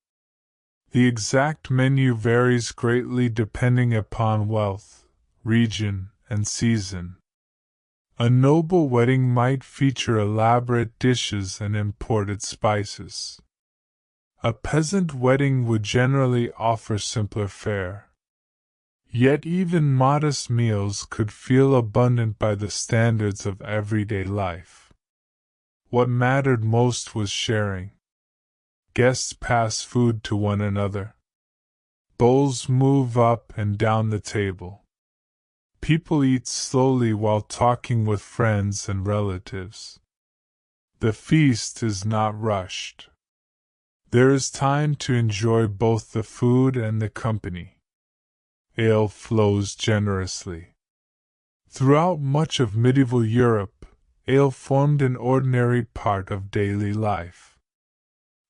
The exact menu varies greatly depending upon wealth, region, and season. A noble wedding might feature elaborate dishes and imported spices. A peasant wedding would generally offer simpler fare. Yet even modest meals could feel abundant by the standards of everyday life. What mattered most was sharing. Guests pass food to one another. Bowls move up and down the table. People eat slowly while talking with friends and relatives. The feast is not rushed. There is time to enjoy both the food and the company. Ale flows generously. Throughout much of medieval Europe, ale formed an ordinary part of daily life.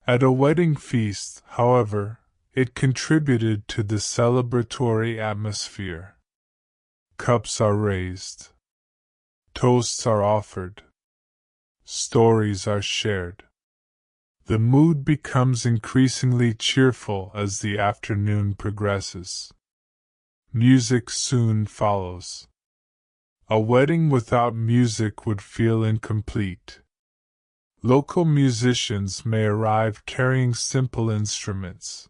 At a wedding feast, however, it contributed to the celebratory atmosphere. Cups are raised. Toasts are offered. Stories are shared. The mood becomes increasingly cheerful as the afternoon progresses. Music soon follows. A wedding without music would feel incomplete. Local musicians may arrive carrying simple instruments.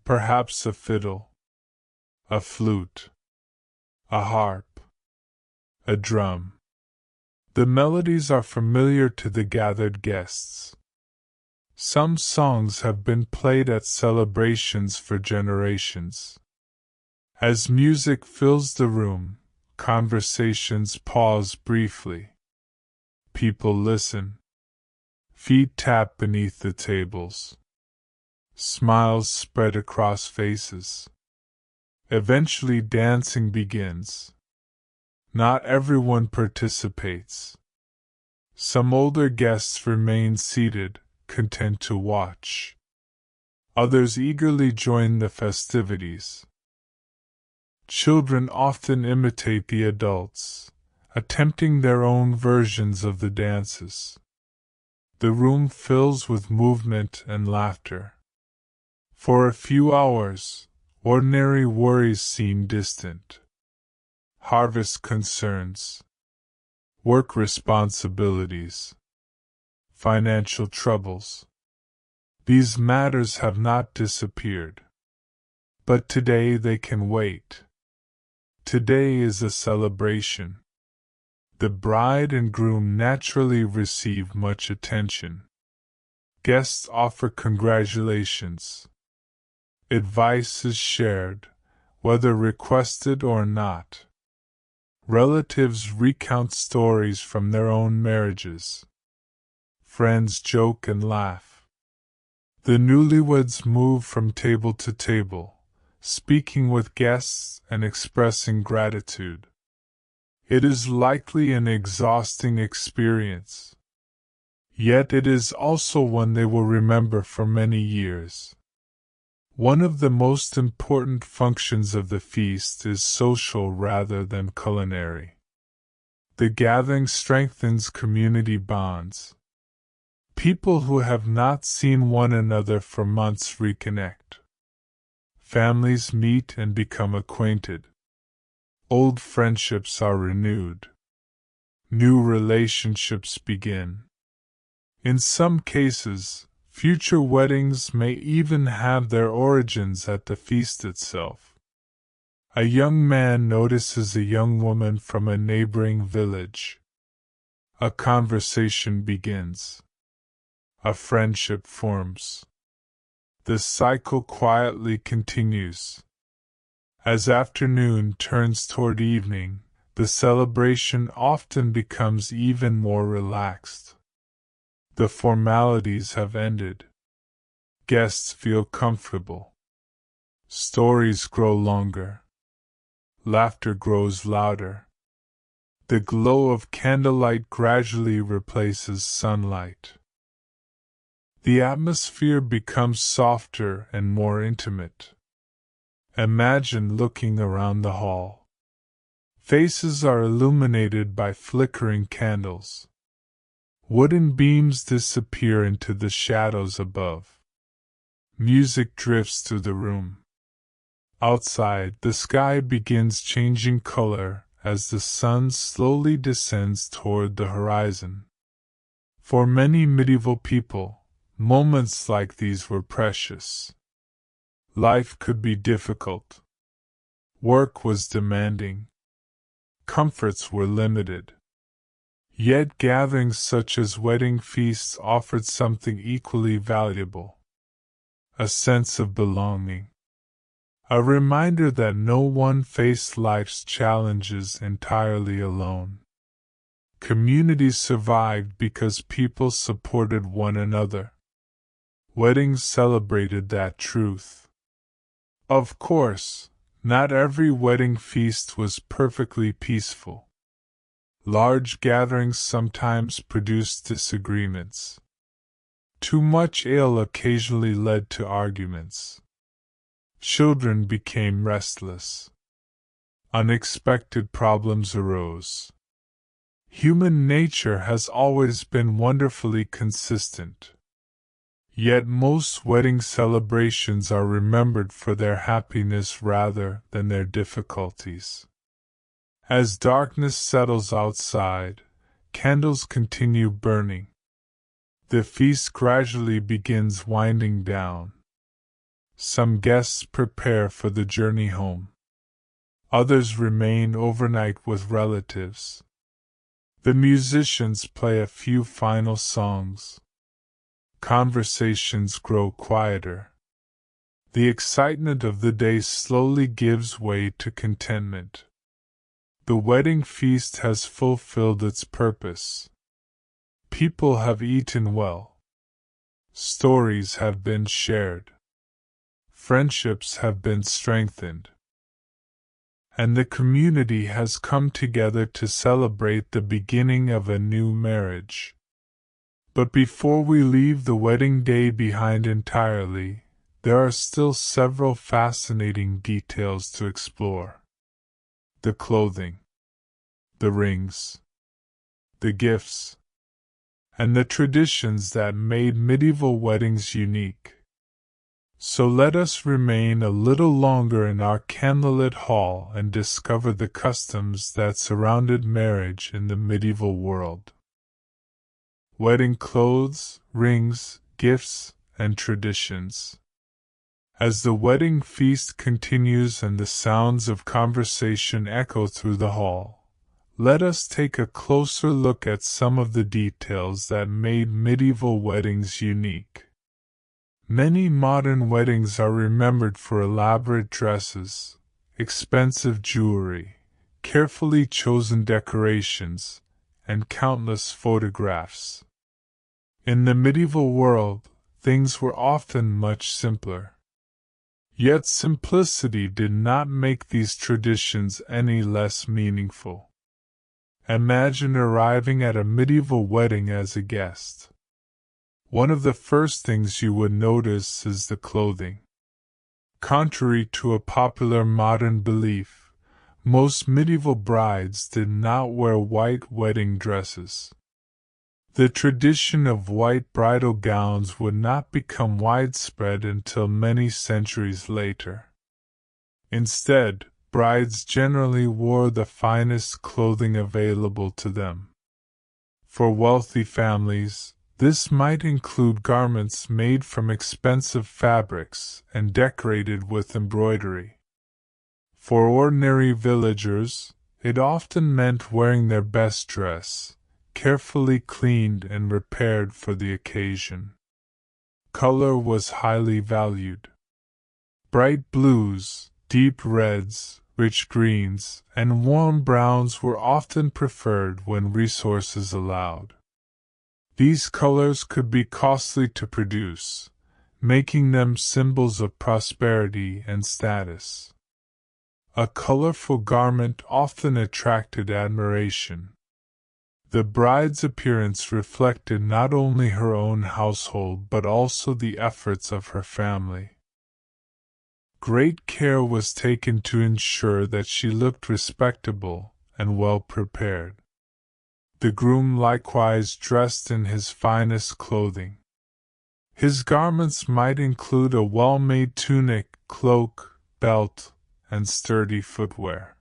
Perhaps a fiddle, a flute, a harp, a drum. The melodies are familiar to the gathered guests. Some songs have been played at celebrations for generations. As music fills the room, conversations pause briefly. People listen. Feet tap beneath the tables. Smiles spread across faces. Eventually dancing begins. Not everyone participates. Some older guests remain seated, content to watch. Others eagerly join the festivities. Children often imitate the adults, attempting their own versions of the dances. The room fills with movement and laughter. For a few hours, ordinary worries seem distant. Harvest concerns, work responsibilities, financial troubles. These matters have not disappeared. But today they can wait. Today is a celebration. The bride and groom naturally receive much attention. Guests offer congratulations. Advice is shared, whether requested or not. Relatives recount stories from their own marriages. Friends joke and laugh. The newlyweds move from table to table, speaking with guests and expressing gratitude. It is likely an exhausting experience. Yet it is also one they will remember for many years. One of the most important functions of the feast is social rather than culinary. The gathering strengthens community bonds. People who have not seen one another for months reconnect. Families meet and become acquainted. Old friendships are renewed. New relationships begin. In some cases, future weddings may even have their origins at the feast itself. A young man notices a young woman from a neighboring village. A conversation begins. A friendship forms. The cycle quietly continues. As afternoon turns toward evening, the celebration often becomes even more relaxed. The formalities have ended. Guests feel comfortable. Stories grow longer. Laughter grows louder. The glow of candlelight gradually replaces sunlight. The atmosphere becomes softer and more intimate. Imagine looking around the hall. Faces are illuminated by flickering candles. Wooden beams disappear into the shadows above. Music drifts through the room. Outside, the sky begins changing color as the sun slowly descends toward the horizon. For many medieval people, moments like these were precious. Life could be difficult. Work was demanding. Comforts were limited. Yet gatherings such as wedding feasts offered something equally valuable. A sense of belonging. A reminder that no one faced life's challenges entirely alone. Communities survived because people supported one another. Weddings celebrated that truth. Of course, not every wedding feast was perfectly peaceful. Large gatherings sometimes produced disagreements. Too much ale occasionally led to arguments. Children became restless. Unexpected problems arose. Human nature has always been wonderfully consistent. Yet most wedding celebrations are remembered for their happiness rather than their difficulties. As darkness settles outside, candles continue burning. The feast gradually begins winding down. Some guests prepare for the journey home. Others remain overnight with relatives. The musicians play a few final songs. Conversations grow quieter. The excitement of the day slowly gives way to contentment. The wedding feast has fulfilled its purpose. People have eaten well. Stories have been shared. Friendships have been strengthened. And the community has come together to celebrate the beginning of a new marriage. But before we leave the wedding day behind entirely, there are still several fascinating details to explore. The clothing, the rings, the gifts, and the traditions that made medieval weddings unique. So let us remain a little longer in our candlelit hall and discover the customs that surrounded marriage in the medieval world. Wedding clothes, rings, gifts, and traditions. As the wedding feast continues and the sounds of conversation echo through the hall, let us take a closer look at some of the details that made medieval weddings unique. Many modern weddings are remembered for elaborate dresses, expensive jewelry, carefully chosen decorations, and countless photographs. In the medieval world, things were often much simpler. Yet simplicity did not make these traditions any less meaningful. Imagine arriving at a medieval wedding as a guest. One of the first things you would notice is the clothing. Contrary to a popular modern belief, most medieval brides did not wear white wedding dresses. The tradition of white bridal gowns would not become widespread until many centuries later. Instead, brides generally wore the finest clothing available to them. For wealthy families, this might include garments made from expensive fabrics and decorated with embroidery. For ordinary villagers, it often meant wearing their best dress, carefully cleaned and repaired for the occasion. Color was highly valued. Bright blues, deep reds, rich greens, and warm browns were often preferred when resources allowed. These colors could be costly to produce, making them symbols of prosperity and status. A colorful garment often attracted admiration. The bride's appearance reflected not only her own household but also the efforts of her family. Great care was taken to ensure that she looked respectable and well prepared. The groom likewise dressed in his finest clothing. His garments might include a well-made tunic, cloak, belt, and sturdy footwear.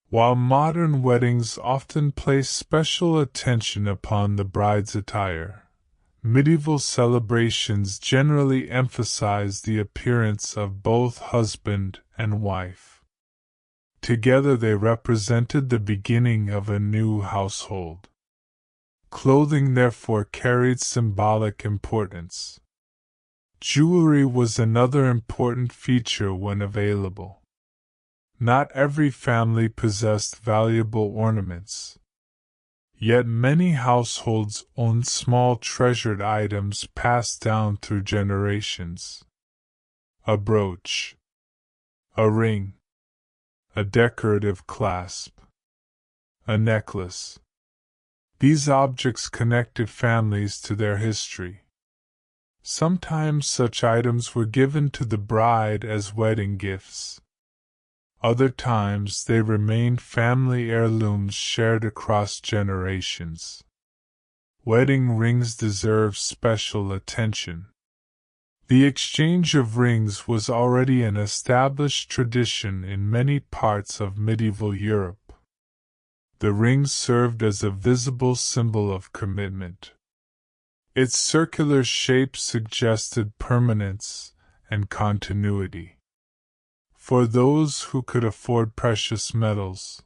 While modern weddings often place special attention upon the bride's attire, medieval celebrations generally emphasize the appearance of both husband and wife. Together they represented the beginning of a new household. Clothing therefore carried symbolic importance. Jewelry was another important feature when available. Not every family possessed valuable ornaments. Yet many households owned small treasured items passed down through generations. A brooch, a ring, a decorative clasp, a necklace. These objects connected families to their history. Sometimes such items were given to the bride as wedding gifts. Other times they remained family heirlooms shared across generations. Wedding rings deserve special attention. The exchange of rings was already an established tradition in many parts of medieval Europe. The ring served as a visible symbol of commitment. Its circular shape suggested permanence and continuity. For those who could afford precious metals,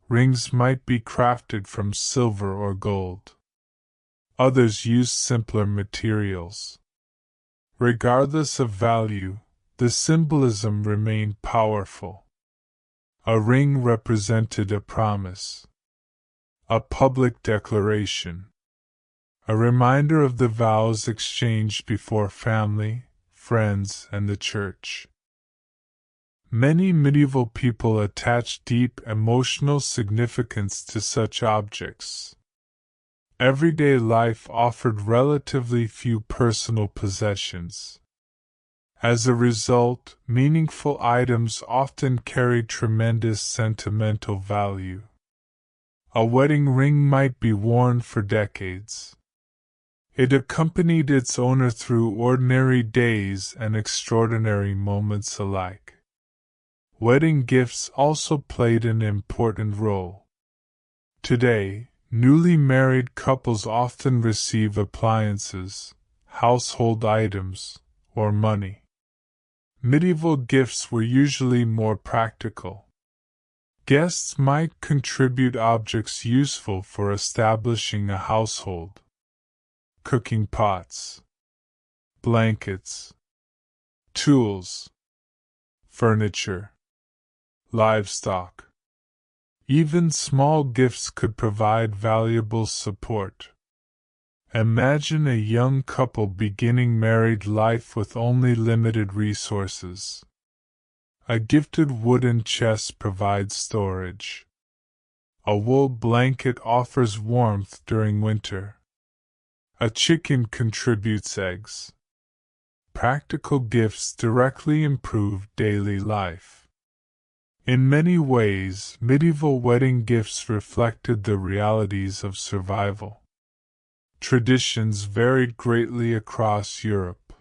rings might be crafted from silver or gold. Others used simpler materials. Regardless of value, the symbolism remained powerful. A ring represented a promise, a public declaration, a reminder of the vows exchanged before family, friends, and the church. Many medieval people attached deep emotional significance to such objects. Everyday life offered relatively few personal possessions. As a result, meaningful items often carried tremendous sentimental value. A wedding ring might be worn for decades. It accompanied its owner through ordinary days and extraordinary moments alike. Wedding gifts also played an important role. Today, newly married couples often receive appliances, household items, or money. Medieval gifts were usually more practical. Guests might contribute objects useful for establishing a household. Cooking pots, blankets, tools, furniture, livestock. Even small gifts could provide valuable support. Imagine a young couple beginning married life with only limited resources. A gifted wooden chest provides storage. A wool blanket offers warmth during winter. A chicken contributes eggs. Practical gifts directly improved daily life. In many ways, medieval wedding gifts reflected the realities of survival. Traditions varied greatly across Europe.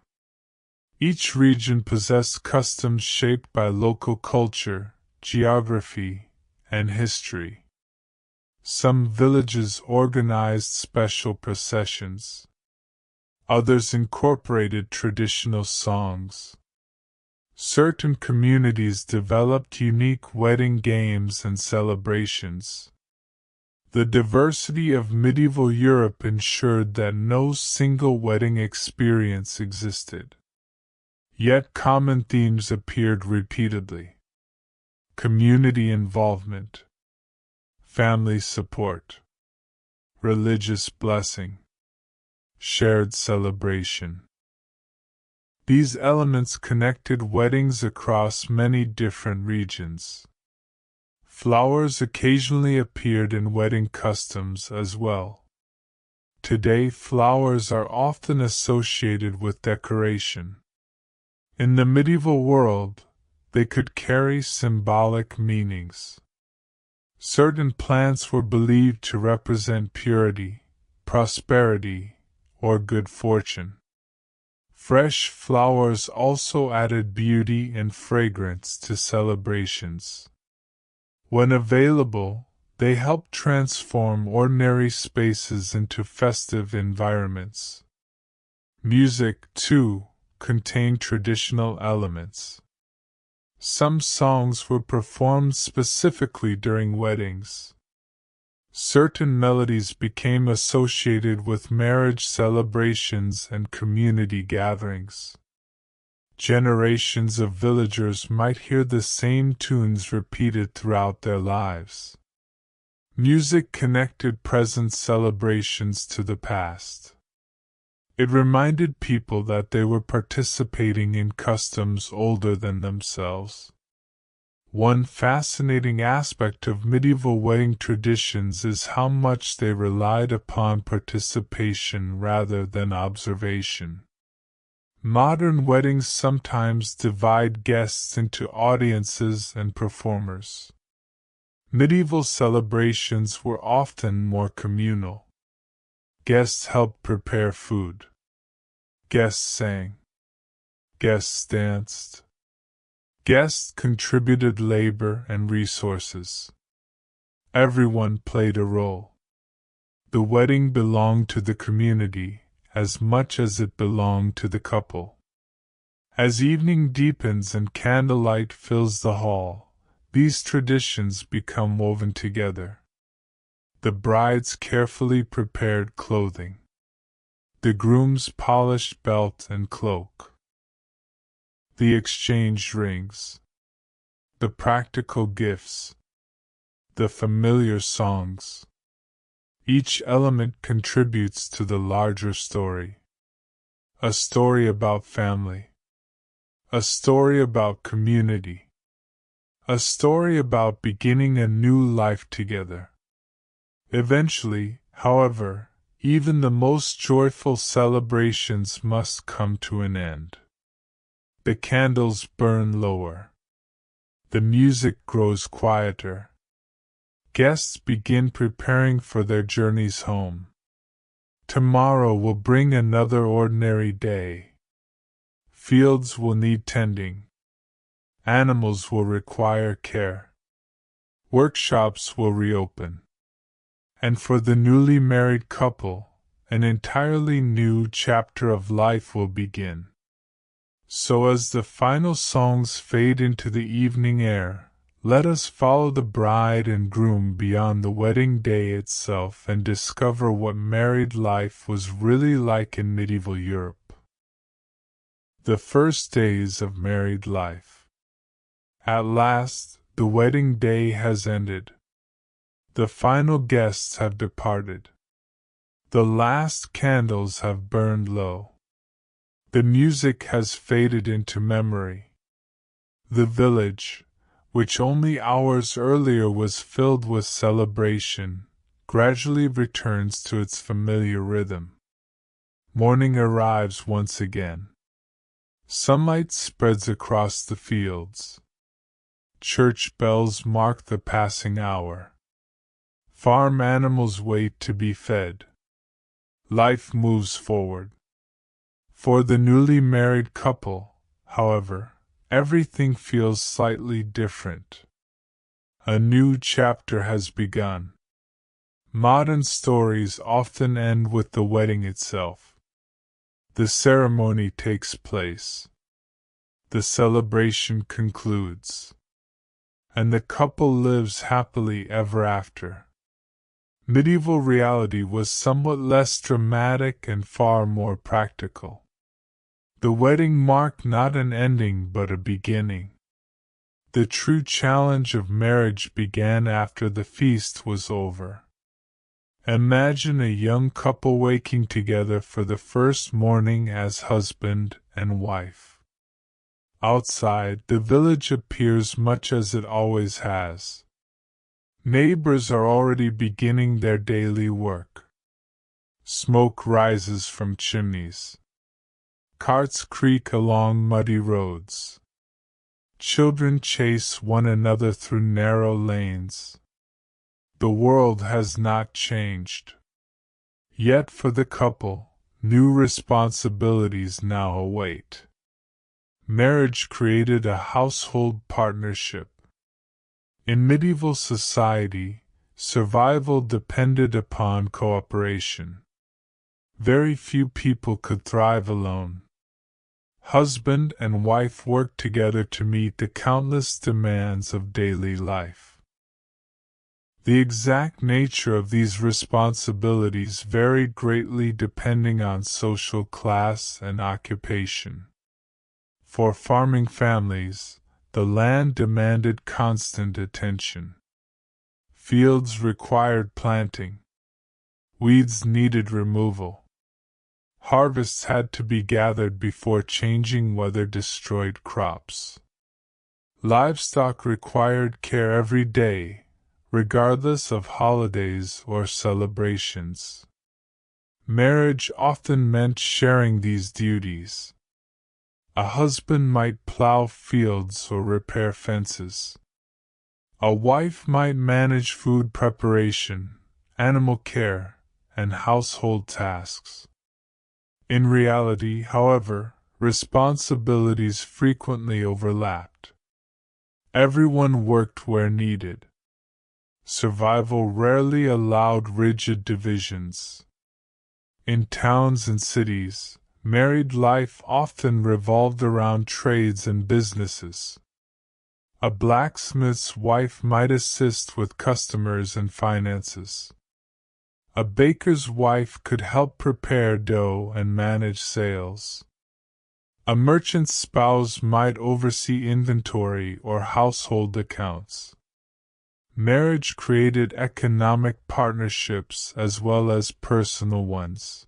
Each region possessed customs shaped by local culture, geography, and history. Some villages organized special processions. Others incorporated traditional songs. Certain communities developed unique wedding games and celebrations. The diversity of medieval Europe ensured that no single wedding experience existed. Yet common themes appeared repeatedly. Community involvement, family support, religious blessing, shared celebration. These elements connected weddings across many different regions. Flowers occasionally appeared in wedding customs as well. Today, flowers are often associated with decoration. In the medieval world, they could carry symbolic meanings. Certain plants were believed to represent purity, prosperity, or good fortune. Fresh flowers also added beauty and fragrance to celebrations. When available, they helped transform ordinary spaces into festive environments. Music, too, contained traditional elements. Some songs were performed specifically during weddings. Certain melodies became associated with marriage celebrations and community gatherings. Generations of villagers might hear the same tunes repeated throughout their lives. Music connected present celebrations to the past. It reminded people that they were participating in customs older than themselves. One fascinating aspect of medieval wedding traditions is how much they relied upon participation rather than observation. Modern weddings sometimes divide guests into audiences and performers. Medieval celebrations were often more communal. Guests helped prepare food. Guests sang. Guests danced. Guests contributed labor and resources. Everyone played a role. The wedding belonged to the community as much as it belonged to the couple. As evening deepens and candlelight fills the hall, these traditions become woven together. The bride's carefully prepared clothing, the groom's polished belt and cloak, the exchanged rings, the practical gifts, the familiar songs. Each element contributes to the larger story. A story about family. A story about community. A story about beginning a new life together. Eventually, however, even the most joyful celebrations must come to an end. The candles burn lower. The music grows quieter. Guests begin preparing for their journeys home. Tomorrow will bring another ordinary day. Fields will need tending. Animals will require care. Workshops will reopen. And for the newly married couple, an entirely new chapter of life will begin. So as the final songs fade into the evening air, let us follow the bride and groom beyond the wedding day itself and discover what married life was really like in medieval Europe. The first days of married life. At last, the wedding day has ended. The final guests have departed. The last candles have burned low. The music has faded into memory. The village, which only hours earlier was filled with celebration, gradually returns to its familiar rhythm. Morning arrives once again. Sunlight spreads across the fields. Church bells mark the passing hour. Farm animals wait to be fed. Life moves forward. For the newly married couple, however, everything feels slightly different. A new chapter has begun. Modern stories often end with the wedding itself. The ceremony takes place. The celebration concludes. And the couple lives happily ever after. Medieval reality was somewhat less dramatic and far more practical. The wedding marked not an ending but a beginning. The true challenge of marriage began after the feast was over. Imagine a young couple waking together for the first morning as husband and wife. Outside, the village appears much as it always has. Neighbors are already beginning their daily work. Smoke rises from chimneys. Carts creak along muddy roads. Children chase one another through narrow lanes. The world has not changed. Yet for the couple, new responsibilities now await. Marriage created a household partnership. In medieval society, survival depended upon cooperation. Very few people could thrive alone. Husband and wife worked together to meet the countless demands of daily life. The exact nature of these responsibilities varied greatly depending on social class and occupation. For farming families, the land demanded constant attention. Fields required planting. Weeds needed removal. Harvests had to be gathered before changing weather destroyed crops. Livestock required care every day, regardless of holidays or celebrations. Marriage often meant sharing these duties. A husband might plow fields or repair fences. A wife might manage food preparation, animal care, and household tasks. In reality, however, responsibilities frequently overlapped. Everyone worked where needed. Survival rarely allowed rigid divisions. In towns and cities, married life often revolved around trades and businesses. A blacksmith's wife might assist with customers and finances. A baker's wife could help prepare dough and manage sales. A merchant's spouse might oversee inventory or household accounts. Marriage created economic partnerships as well as personal ones.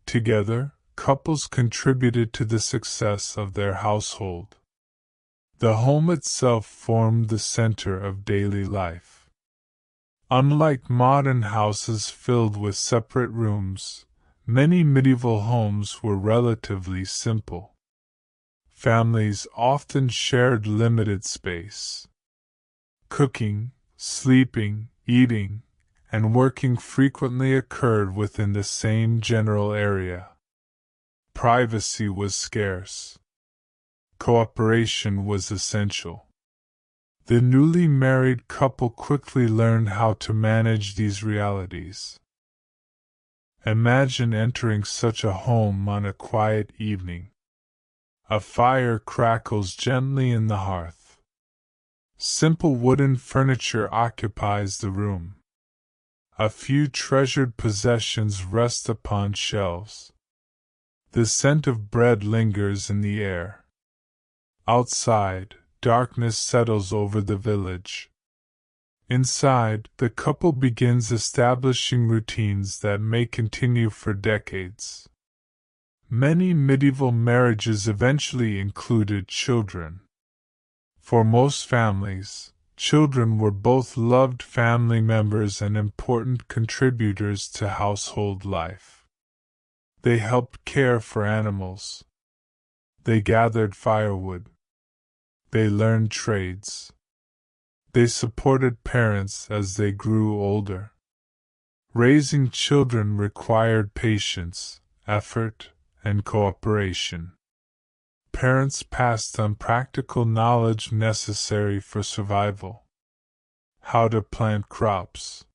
Together, couples contributed to the success of their household. The home itself formed the center of daily life. Unlike modern houses filled with separate rooms, many medieval homes were relatively simple. Families often shared limited space. Cooking, sleeping, eating, and working frequently occurred within the same general area. Privacy was scarce. Cooperation was essential. The newly married couple quickly learned how to manage these realities. Imagine entering such a home on a quiet evening. A fire crackles gently in the hearth. Simple wooden furniture occupies the room. A few treasured possessions rest upon shelves. The scent of bread lingers in the air. Outside, darkness settles over the village. Inside, the couple begins establishing routines that may continue for decades. Many medieval marriages eventually included children. For most families, children were both loved family members and important contributors to household life. They helped care for animals. They gathered firewood. They learned trades. They supported parents as they grew older. Raising children required patience, effort, and cooperation. Parents passed on practical knowledge necessary for survival. How to plant crops.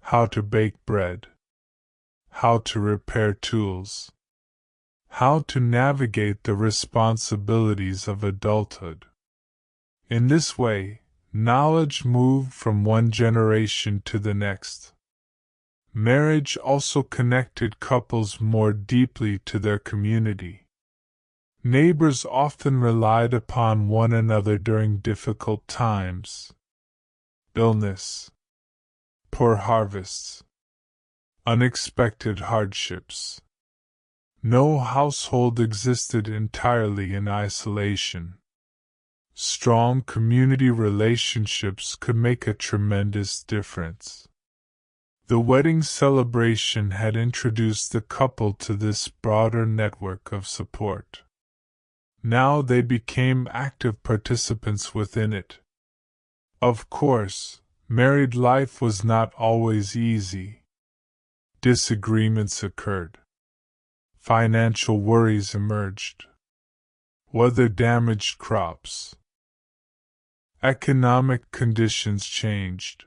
How to bake bread. How to repair tools. How to navigate the responsibilities of adulthood. In this way, knowledge moved from one generation to the next. Marriage also connected couples more deeply to their community. Neighbors often relied upon one another during difficult times. Illness, poor harvests, unexpected hardships. No household existed entirely in isolation. Strong community relationships could make a tremendous difference. The wedding celebration had introduced the couple to this broader network of support. Now they became active participants within it. Of course, married life was not always easy. Disagreements occurred. Financial worries emerged. Weather damaged crops. Economic conditions changed.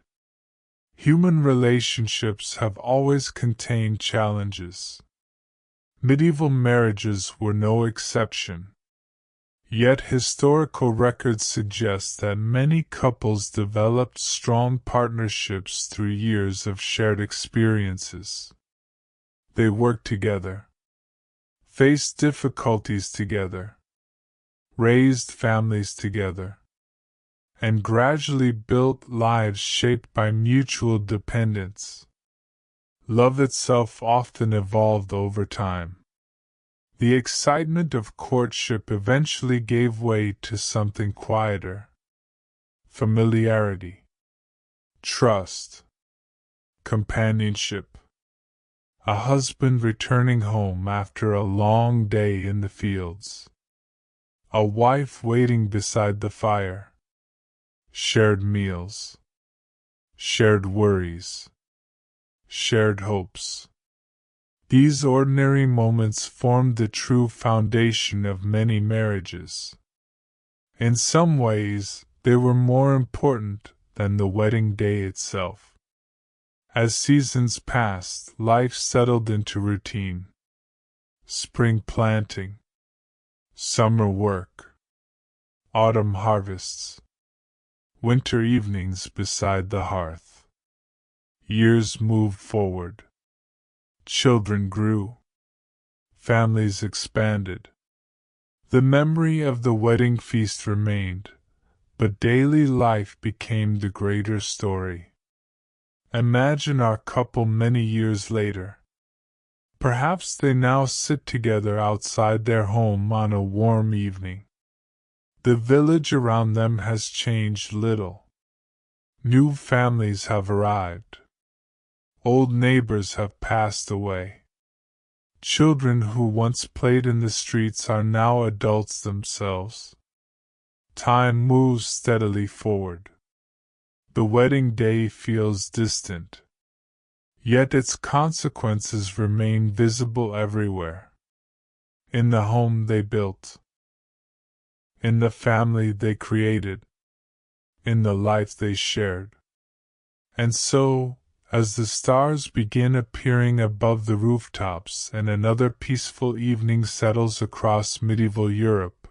Human relationships have always contained challenges. Medieval marriages were no exception. Yet historical records suggest that many couples developed strong partnerships through years of shared experiences. They worked together, faced difficulties together, raised families together, and gradually built lives shaped by mutual dependence. Love itself often evolved over time. The excitement of courtship eventually gave way to something quieter. Familiarity, trust, companionship. A husband returning home after a long day in the fields. A wife waiting beside the fire. Shared meals. Shared worries. Shared hopes. These ordinary moments formed the true foundation of many marriages. In some ways, they were more important than the wedding day itself. As seasons passed, life settled into routine. spring planting, summer work, autumn harvests, winter evenings beside the hearth. Years moved forward. Children grew. Families expanded. The memory of the wedding feast remained, but daily life became the greater story. Imagine our couple many years later. Perhaps they now sit together outside their home on a warm evening. The village around them has changed little. New families have arrived. Old neighbors have passed away. Children who once played in the streets are now adults themselves. Time moves steadily forward. The wedding day feels distant, yet its consequences remain visible everywhere. In the home they built, in the family they created, in the life they shared. And so, as the stars begin appearing above the rooftops and another peaceful evening settles across medieval Europe,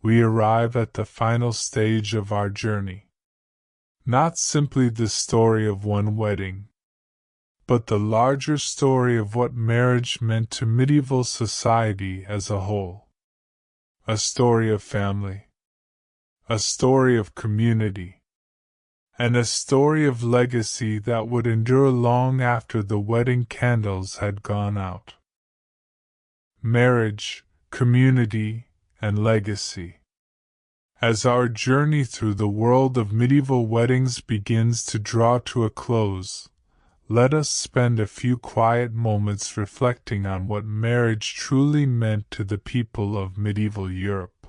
we arrive at the final stage of our journey. Not simply the story of one wedding, but the larger story of what marriage meant to medieval society as a whole. A story of family, a story of community, and a story of legacy that would endure long after the wedding candles had gone out. Marriage, community, and legacy. As our journey through the world of medieval weddings begins to draw to a close, let us spend a few quiet moments reflecting on what marriage truly meant to the people of medieval Europe.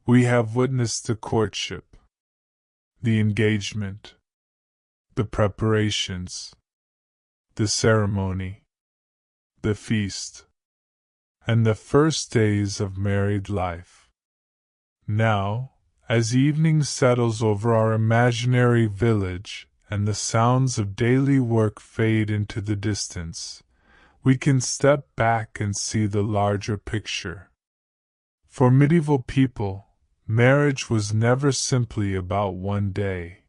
We have witnessed the courtship, the engagement, the preparations, the ceremony, the feast, and the first days of married life. Now, as evening settles over our imaginary village and the sounds of daily work fade into the distance, we can step back and see the larger picture. For medieval people, marriage was never simply about one day.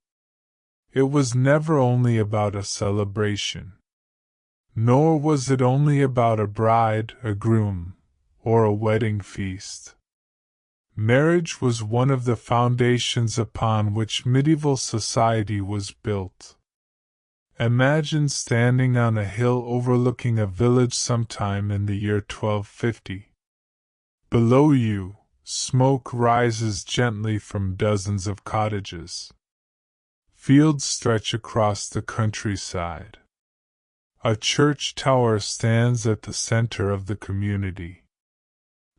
It was never only about a celebration. Nor was it only about a bride, a groom, or a wedding feast. Marriage was one of the foundations upon which medieval society was built. Imagine standing on a hill overlooking a village sometime in the year 1250. Below you, smoke rises gently from dozens of cottages. Fields stretch across the countryside. A church tower stands at the center of the community.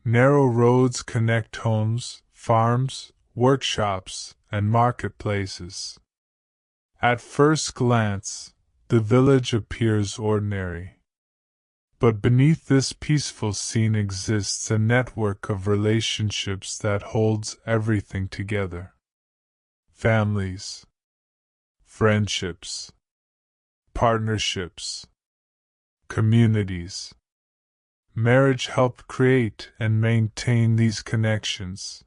Narrow roads connect homes, farms, workshops, and marketplaces. At first glance, the village appears ordinary. But beneath this peaceful scene exists a network of relationships that holds everything together. Families, friendships, partnerships, communities. Marriage helped create and maintain these connections.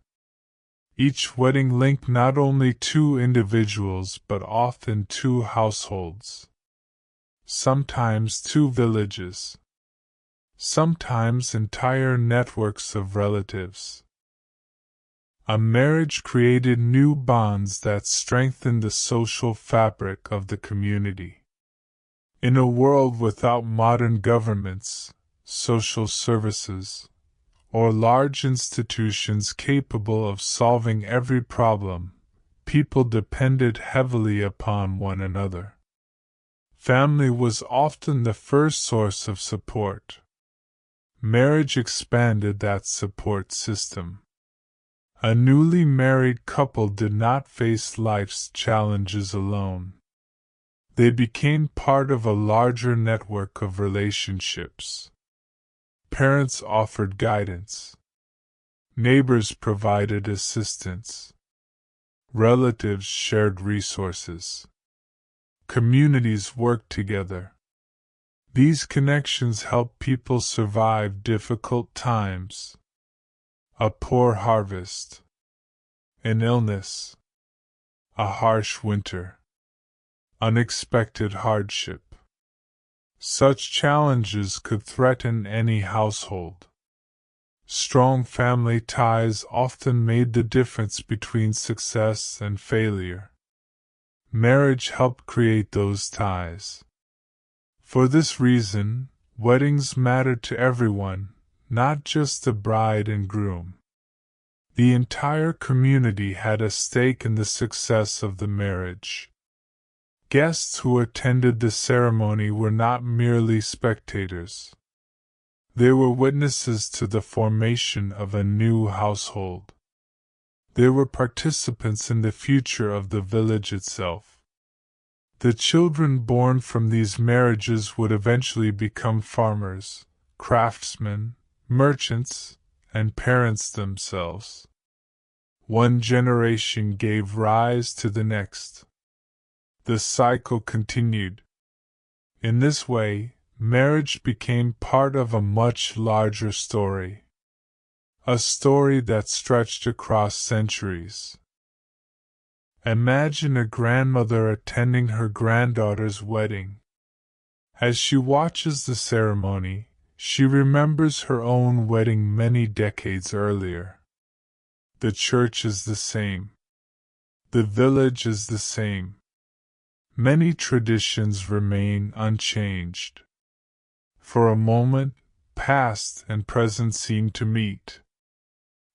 Each wedding linked not only two individuals but often two households. Sometimes two villages. Sometimes entire networks of relatives. A marriage created new bonds that strengthened the social fabric of the community. In a world without modern governments, social services, or large institutions capable of solving every problem, people depended heavily upon one another. Family was often the first source of support. Marriage expanded that support system. A newly married couple did not face life's challenges alone. They became part of a larger network of relationships. Parents offered guidance. Neighbors provided assistance. Relatives shared resources. Communities worked together. These connections help people survive difficult times, a poor harvest, an illness, a harsh winter, unexpected hardship. Such challenges could threaten any household. Strong family ties often made the difference between success and failure. Marriage helped create those ties. For this reason, weddings mattered to everyone, not just the bride and groom. The entire community had a stake in the success of the marriage. Guests who attended the ceremony were not merely spectators. They were witnesses to the formation of a new household. They were participants in the future of the village itself. The children born from these marriages would eventually become farmers, craftsmen, merchants, and parents themselves. One generation gave rise to the next. The cycle continued. In this way, marriage became part of a much larger story. A story that stretched across centuries. Imagine a grandmother attending her granddaughter's wedding. As she watches the ceremony, she remembers her own wedding many decades earlier. The church is the same. The village is the same. Many traditions remain unchanged. For a moment, past and present seem to meet.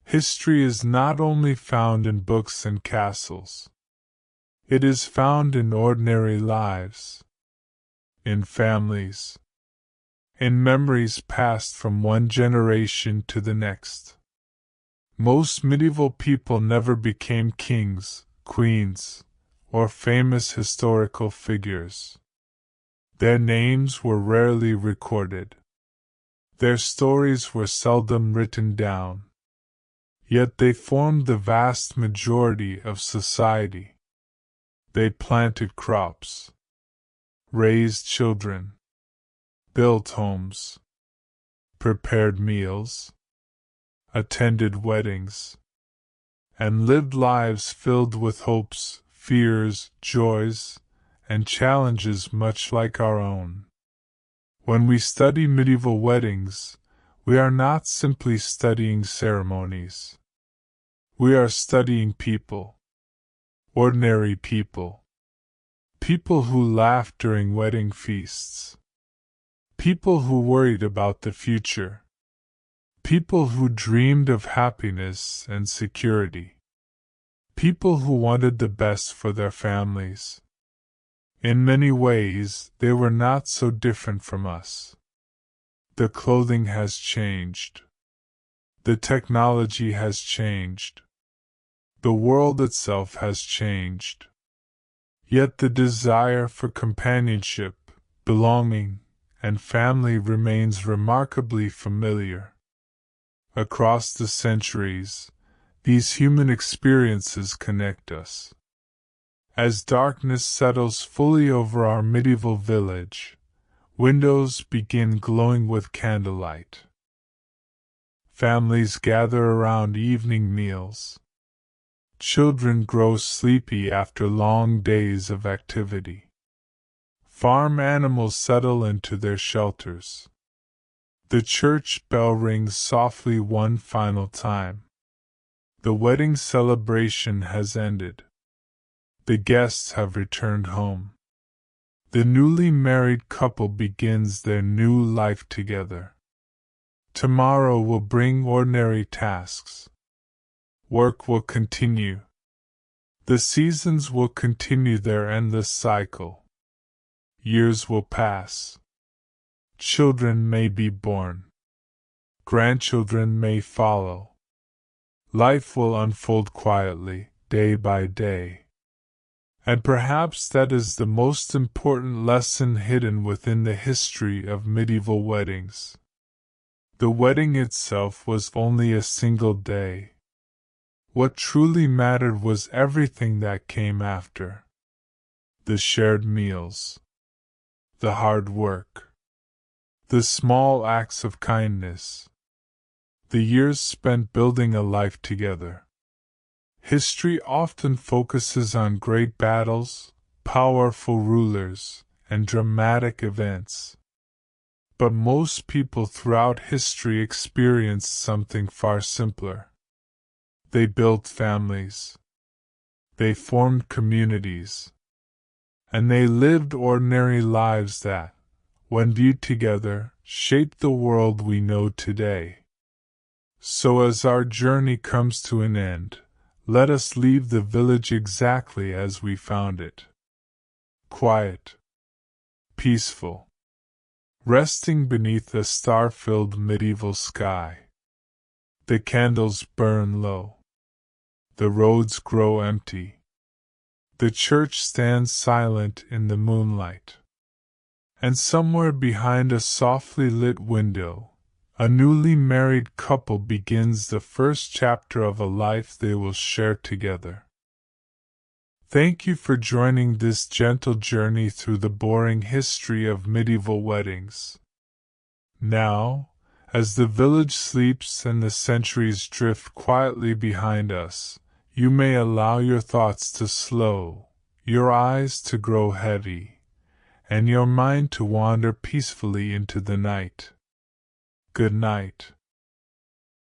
History is not only found in books and castles. It is found in ordinary lives, in families, in memories passed from one generation to the next. Most medieval people never became kings, queens, or famous historical figures. Their names were rarely recorded. Their stories were seldom written down. Yet they formed the vast majority of society. They planted crops, raised children, built homes, prepared meals, attended weddings, and lived lives filled with hopes, fears, joys, and challenges much like our own. When we study medieval weddings, we are not simply studying ceremonies. We are studying people. Ordinary people. People who laughed during wedding feasts. People who worried about the future. People who dreamed of happiness and security. People who wanted the best for their families. In many ways, they were not so different from us. The clothing has changed. The technology has changed. The world itself has changed. Yet the desire for companionship, belonging, and family remains remarkably familiar. Across the centuries, these human experiences connect us. As darkness settles fully over our medieval village, windows begin glowing with candlelight. Families gather around evening meals. Children grow sleepy after long days of activity. Farm animals settle into their shelters. The church bell rings softly one final time. The wedding celebration has ended. The guests have returned home. The newly married couple begins their new life together. Tomorrow will bring ordinary tasks. Work will continue. The seasons will continue their endless cycle. Years will pass. Children may be born. Grandchildren may follow. Life will unfold quietly, day by day. And perhaps that is the most important lesson hidden within the history of medieval weddings. The wedding itself was only a single day. What truly mattered was everything that came after. The shared meals. The hard work. The small acts of kindness. The years spent building a life together. History often focuses on great battles, powerful rulers, and dramatic events. But most people throughout history experienced something far simpler. They built families. They formed communities. And they lived ordinary lives that, when viewed together, shaped the world we know today. So as our journey comes to an end, let us leave the village exactly as we found it. Quiet. Peaceful. Resting beneath a star-filled medieval sky. The candles burn low. The roads grow empty. The church stands silent in the moonlight. And somewhere behind a softly lit window, a newly married couple begins the first chapter of a life they will share together. Thank you for joining this gentle journey through the boring history of medieval weddings. Now, as the village sleeps and the centuries drift quietly behind us, you may allow your thoughts to slow, your eyes to grow heavy, and your mind to wander peacefully into the night. Good night.